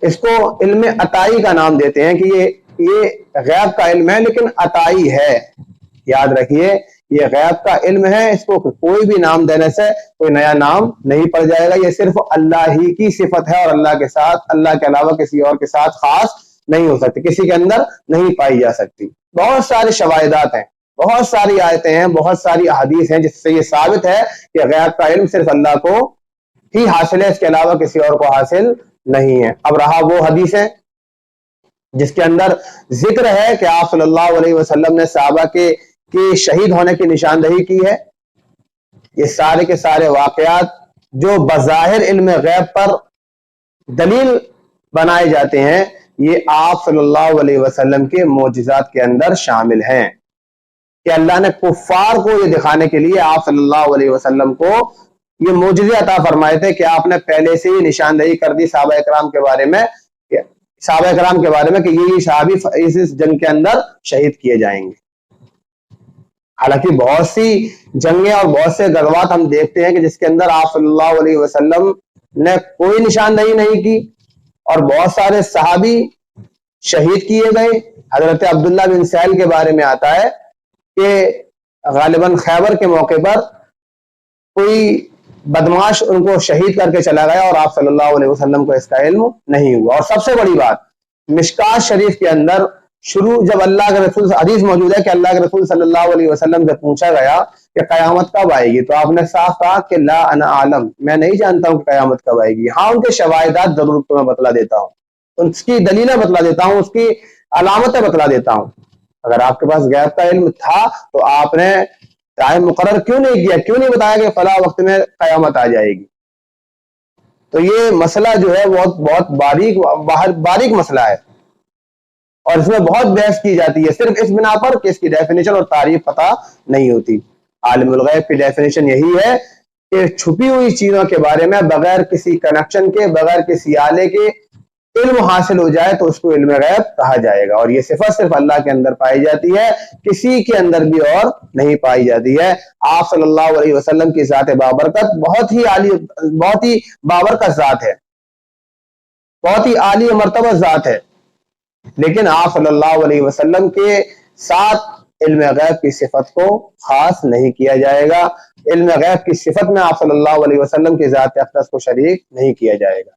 اس کو علم عطائی کا نام دیتے ہیں کہ یہ غیب کا علم ہے لیکن عطائی ہے۔ یاد رکھیے یہ غیب کا علم ہے، اس کو کوئی بھی نام دینے سے کوئی نیا نام نہیں پڑ جائے گا، یہ صرف اللہ ہی کی صفت ہے، اور اللہ کے ساتھ، اللہ کے علاوہ کسی اور کے ساتھ خاص نہیں ہو سکتی، کسی کے اندر نہیں پائی جا سکتی۔ بہت سارے شواہدات ہیں، بہت ساری آیتیں ہیں، بہت ساری احادیث ہیں جس سے یہ ثابت ہے کہ غیب کا علم صرف اللہ کو ہی حاصل ہے، اس کے علاوہ کسی اور کو حاصل نہیں ہے۔ اب رہا وہ حدیثیں جس کے اندر ذکر ہے کہ آپ صلی اللہ علیہ وسلم نے صحابہ کے شہید ہونے کی نشاندہی کی ہے، یہ سارے کے سارے واقعات جو بظاہر علم غیب پر دلیل بنائے جاتے ہیں یہ آپ صلی اللہ علیہ وسلم کے معجزات کے اندر شامل ہیں کہ اللہ نے کفار کو یہ دکھانے کے لیے آپ صلی اللہ علیہ وسلم کو یہ معجزے عطا فرمائے تھے کہ آپ نے پہلے سے ہی نشاندہی کر دی صحابہ کرام کے بارے میں کہ یہ صحابی اس جنگ کے اندر شہید کیے جائیں گے. حالانکہ بہت سی جنگیں اور بہت سے غزوات ہم دیکھتے ہیں کہ جس کے اندر آپ صلی اللہ علیہ وسلم نے کوئی نشاندہی نہیں کی اور بہت سارے صحابی شہید کیے گئے. حضرت عبداللہ بن سہل کے بارے میں آتا ہے کہ غالباً خیبر کے موقع پر کوئی بدماش ان کو شہید کر کے چلا گیا اور آپ صلی اللہ علیہ وسلم کو اس کا علم نہیں ہوا. اور سب سے بڑی بات مشکات شریف کے اندر جب اللہ کے رسول حدیث موجود ہے کہ اللہ کے رسول صلی اللہ علیہ وسلم سے پوچھا گیا کہ قیامت کب آئے گی تو آپ نے صاف کہا کہ لا انا عالم، میں نہیں جانتا ہوں کہ قیامت کب آئے گی. ہاں ان کے شواہدات ضرور تمہیں بتلا دیتا ہوں، اس کی دلیلیں بتلا دیتا ہوں، اس کی علامتیں بتلا دیتا ہوں. اگر آپ کے پاس غیب کا علم تھا تو آپ نے ٹائم مقرر کیوں نہیں کیا، کیوں نہیں بتایا کہ فلاں وقت میں قیامت آ جائے گی. تو یہ مسئلہ جو ہے بہت باریک مسئلہ ہے اور اس میں بہت بحث کی جاتی ہے صرف اس بنا پر کہ اس کی ڈیفینیشن اور تعریف پتہ نہیں ہوتی. عالم الغیب کی ڈیفینیشن یہی ہے کہ چھپی ہوئی چیزوں کے بارے میں بغیر کسی کنیکشن کے، بغیر کسی آلے کے علم حاصل ہو جائے تو اس کو علم غیب کہا جائے گا. اور یہ صفت صرف اللہ کے اندر پائی جاتی ہے، کسی کے اندر بھی اور نہیں پائی جاتی ہے. آپ صلی اللہ علیہ وسلم کی ذات بابرکت بہت ہی بابرکت ذات ہے، بہت ہی عالی مرتبہ ذات ہے، لیکن آپ صلی اللہ علیہ وسلم کے ساتھ علم غیب کی صفت کو خاص نہیں کیا جائے گا. علم غیب کی صفت میں آپ صلی اللہ علیہ وسلم کی ذات اقدس کو شریک نہیں کیا جائے گا.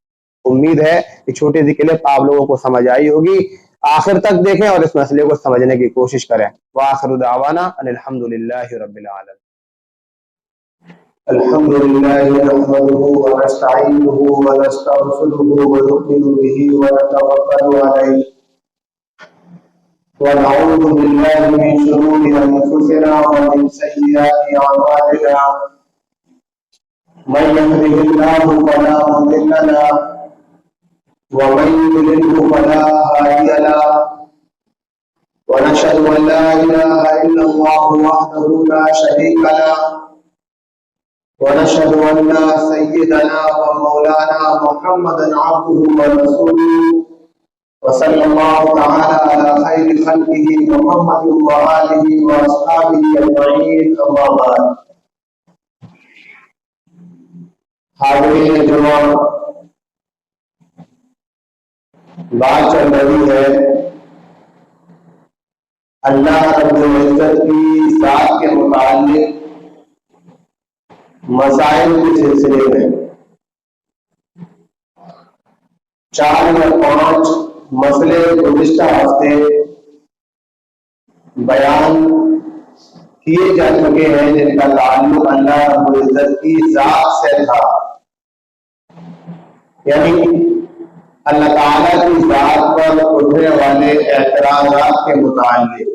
امید ہے کہ چھوٹی سی کلپ آپ لوگوں کو سمجھ آئی ہوگی. آخر تک دیکھیں اور اس مسئلے کو سمجھنے کی کوشش کریں. وآخر دعوانا ان الحمد للہ رب العالمین. الحمد للہ نحمده ونستعینه ونستغفره ونؤمن به ونتوکل علیہ ونعوذ باللہ من شرور انفسنا ومن سیئات اعمالنا من يهده الله فلا مضل له ومن يضلل فلا هادي له ونشهد ان لا اله الا الله وحده لا شريك له ونشهد ان سيدنا ومولانا محمدا عبده ورسوله وصلى الله تعالى على خير خلقه محمد وآله واصحابه اجمعين. اما بعد. حاضرین جمعہ، بات چل رہی ہے اللہ رب العزت کی ذات کے متعلق مسائل کے سلسلے میں. 4 یا 5 مسئلے گزشتہ ہفتے بیان کیے جا چکے ہیں جن کا تعلق اللہ رب العزت کی ذات سے تھا، یعنی اللہ تعالیٰ کی ذات پر اٹھنے والے اعتراضات کے متعلق.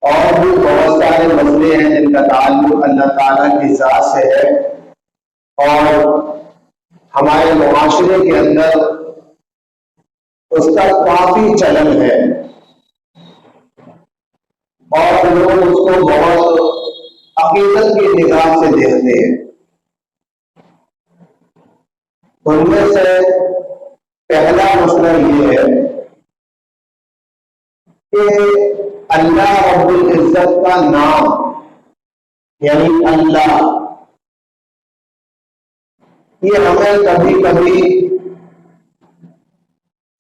اور بھی بہت سارے مسئلے ہیں جن کا تعلق اللہ تعالیٰ کی ذات سے ہے اور ہمارے معاشرے کے اندر اس کا کافی چلن ہے اور لوگ اس کو بہت عقیدت کی نگاہ سے دیکھتے ہیں. ان میں سے پہلا مسئلہ یہ ہے کہ اللہ رب العزت کا نام یعنی اللہ یہ ہمیں کبھی کبھی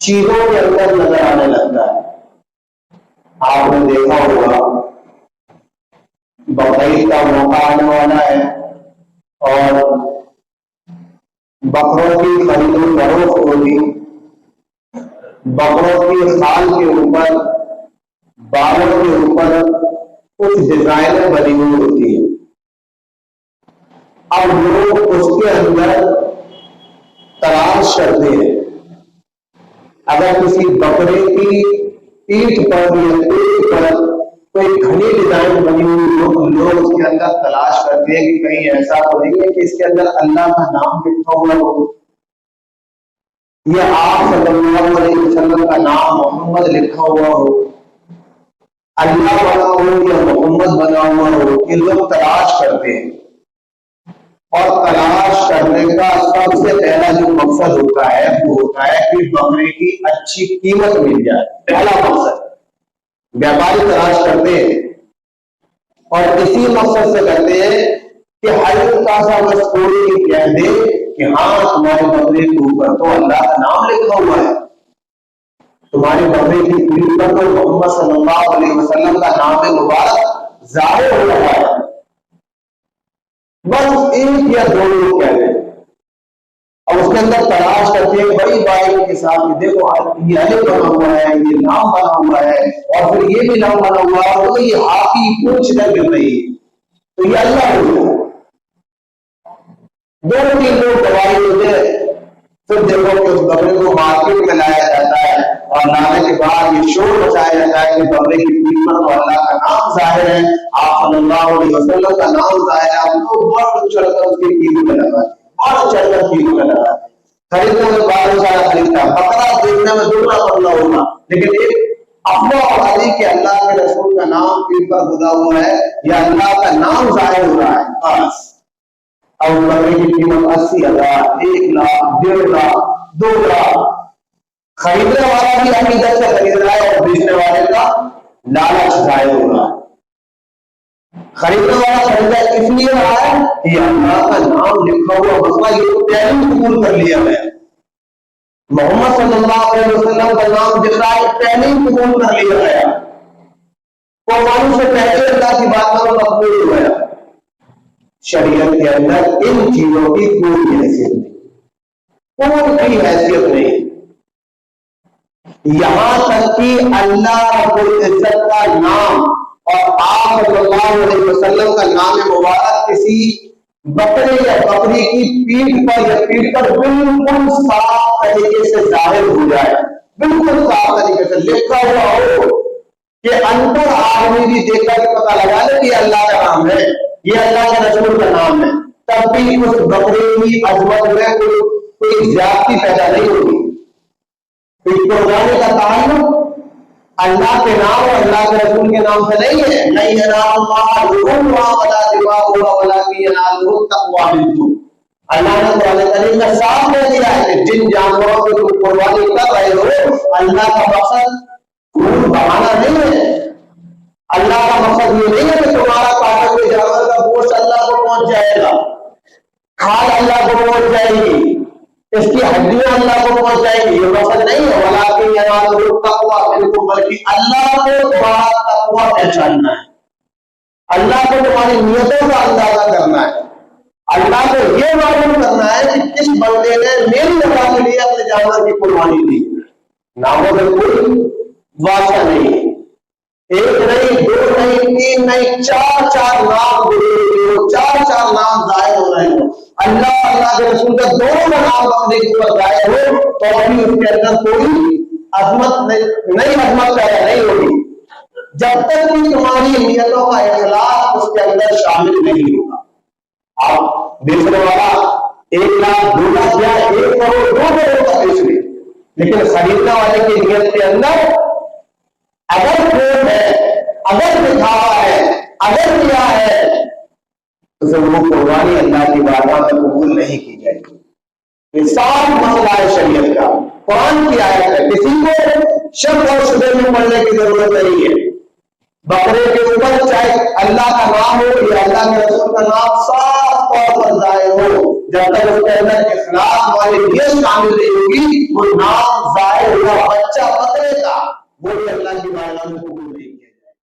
چیزوں کے اندر نظر آنے لگتا ہے. آپ نے دیکھا ہوگا بقرعید کا موقع آنے والا ہے اور بکروں کی خرید و فروخت ہوگی. بکروں کی خال کے اوپر، بالوں کے اوپر کچھ ڈیزائنیں بنی ہوئی ہوتی ہیں. اب لوگ اس کے اندر تلاش کرتے ہیں. اگر کسی بکرے کی پیٹھ پر یا پیٹ پر کوئی گھنی ڈیزائن بنی ہوئی لوگ اس کے اندر تلاش کرتے ہیں کہ کہیں ایسا تو نہیں ہے کہ اس کے اندر اللہ کا نام لکھا ہوا ہو، یہ آپ صلی اللہ علیہ وسلم کا نام محمد لکھا ہوا ہو، اللہ بنا ہو یا محمد بنا ہوا ہو، یہ لوگ تلاش کرتے ہیں۔ اور تلاش کرنے کا سب سے پہلا جو مقصد ہوتا ہے وہ ہوتا ہے کہ بکرے کی اچھی قیمت مل جائے، پہلا مقصد ویاپاری تلاش کرتے ہیں، اور اسی مقصد سے کرتے ہیں کہ ہلکا سا بس کوئی کہہ دے کہ ہاں تمہارے بکرے کے اوپر تو اللہ کا نام لکھا ہوا ہے، تمہارے بکرے کی پیٹھ پر تو محمد صلی اللہ علیہ وسلم کا نام مبارک ظاہر ہو رہا ہے، بس ایک یا دو لوگ کہہ دیں، اور اس کے اندر تلاش کرتے ہیں بڑی باریکی کے ساتھ کہ دیکھو یہ الف بنا ہوا ہے، یہ نام بنا ہوا ہے، اور پھر یہ بھی نام بنا ہوا ہے، اور یہ ہاتھی پوچھ کر گر رہی ہے، تو یہ اللہ ہو ہے۔ دو تین لوگ گواہی دیتے ہیں، پھر دیکھو کہ اس بکرے کو مارکیٹ میں لایا جاتا ہے، اور لانے کے بعد یہ شور مچایا جاتا ہے کہ بکرے کی پیٹھ پر تو اللہ کا نام ظاہر ہے، آپ صلی اللہ علیہ وسلم کا نام ظاہر ہے، آپ لوگ بڑھ چڑھ کر اس کی قیمت میں لگاتے، بڑھ چڑھ کر قیمت میں لگاتے، خریدنے میں بارہ سارا خریدتا، بکرا دیکھنے میں دگنا پتلا ہوگا، لیکن ایک افواہ والی کہ اللہ کے رسول کا نام پیٹھ پر گدا ہوا ہے یا اللہ کا نام ظاہر ہو رہا ہے، بس۔ اور بکرے کی قیمت 80,000، 1 لاکھ، 1.5 لاکھ، 2 لاکھ، خریدنے والا بھی عقیدت سے خرید رہا ہے اور بیچنے والے کا لالچ ظاہر ہو رہا ہے۔ خریدنے والا خریدا اس لیے رہا ہے کہ اللہ کا نام لکھا ہوا مسئلہ یہ تو پہلے ہی قبول کر لیا گیا، محمد صلی اللہ علیہ وسلم کا نام دکھ رہا ہے پہلے ہی قبول کر لیا گیا، قربانی سے پہلے اللہ کی بات کا مقبول ہو گیا۔ شریعت کے اندر ان چیزوں کی کوئی حیثیت نہیں، کوئی حیثیت نہیں، یہاں تک کہ اللہ رب العزت کا نام اور آپ صلی اللہ علیہ وسلم کا نام مبارک کسی بکرے یا بکری کی پیٹھ پر یا پیٹھ پر بالکل صاف طریقے سے ظاہر ہو جائے، بالکل صاف طریقے سے لکھا ہوا ہو کہ انپڑھ آدمی بھی دیکھ کر پتہ لگا لے کہ یہ اللہ کا نام ہے، یہ اللہ کے رسول کا نام ہے، تب بھی اس بکرے کی عظمت میں کوئی زیادتی پیدا نہیں ہوگی۔ قربانی کا تعلق اللہ کے نام اور اللہ کے رسول کے نام سے نہیں ہے، نہیں ینال اللہ لحومها ولا دماؤها ولکن ینالہ التقوی منکم۔ اللہ نے قرآن کریم میں صاف کہہ دیا ہے کہ جن جانوروں کو تم قربانی کر رہے ہو اللہ کا مقصد خون بہانا نہیں ہے، اللہ کا مقصد یہ نہیں ہے کہ تمہارا کاٹے ہوئے جانور کا گوشت اللہ کو پہنچ جائے گا، کھال اللہ کو پہنچ جائے گی، اس کی ہڈیاں اللہ کو پہنچ جائے گی، یہ مقصد نہیں ہے، ولیکن ینالہ التقوی منکم، بلکہ اللہ کو تمہارا تقوی پہچاننا ہے، اللہ کو تمہاری نیتوں کا اندازہ کرنا ہے، اللہ کو یہ معلوم کرنا ہے کہ کس بندے نے میری رضا کے لیے اپنے جانور کی قربانی دی۔ ناموں میں کوئی واسطہ نہیں، ایک نہیں، دو نہیں، تین نہیں، چار نام چار نام ظاہر ہو رہے ہیں، اللہ کے رسول کا دونوں نام اپنے اوپر ظاہر ہو تو ابھی اس کے اندر کوئی عظمت نئی عظمت پیدا نہیں ہوگی جب تک کہ تمہاری نیتوں کا اخلاص اس کے اندر شامل نہیں ہوگا۔ آپ بیچنے والا 1 لاکھ 2 لاکھ یا 1 کروڑ 2 کروڑ کا بیچ لے، لیکن خریدنے والے کی نیت کے اندر اگر کھوٹ ہے، اگر دکھاوا ہے، اگر کیا ہے تو پھر وہ قربانی اللہ کی بارگاہ میں قبول نہیں کی جائے گی۔ یہ صاف مسئلہ ہے شریعت کا، قرآن کی آیت ہے، کسی کو شک اور شبہ میں پڑنے کی ضرورت نہیں ہے۔ بکرے کے اوپر چاہے اللہ کا نام ہو یا اللہ کے رسول کا نام صاف طور پر ظاہر ہو، جب تک اس کے اندر اخلاص والی نیت شامل نہیں ہوگی وہ نام ظاہر ہوگا، بچہ بکرے کا وہ بھی اللہ کی بارگاہ میں قبول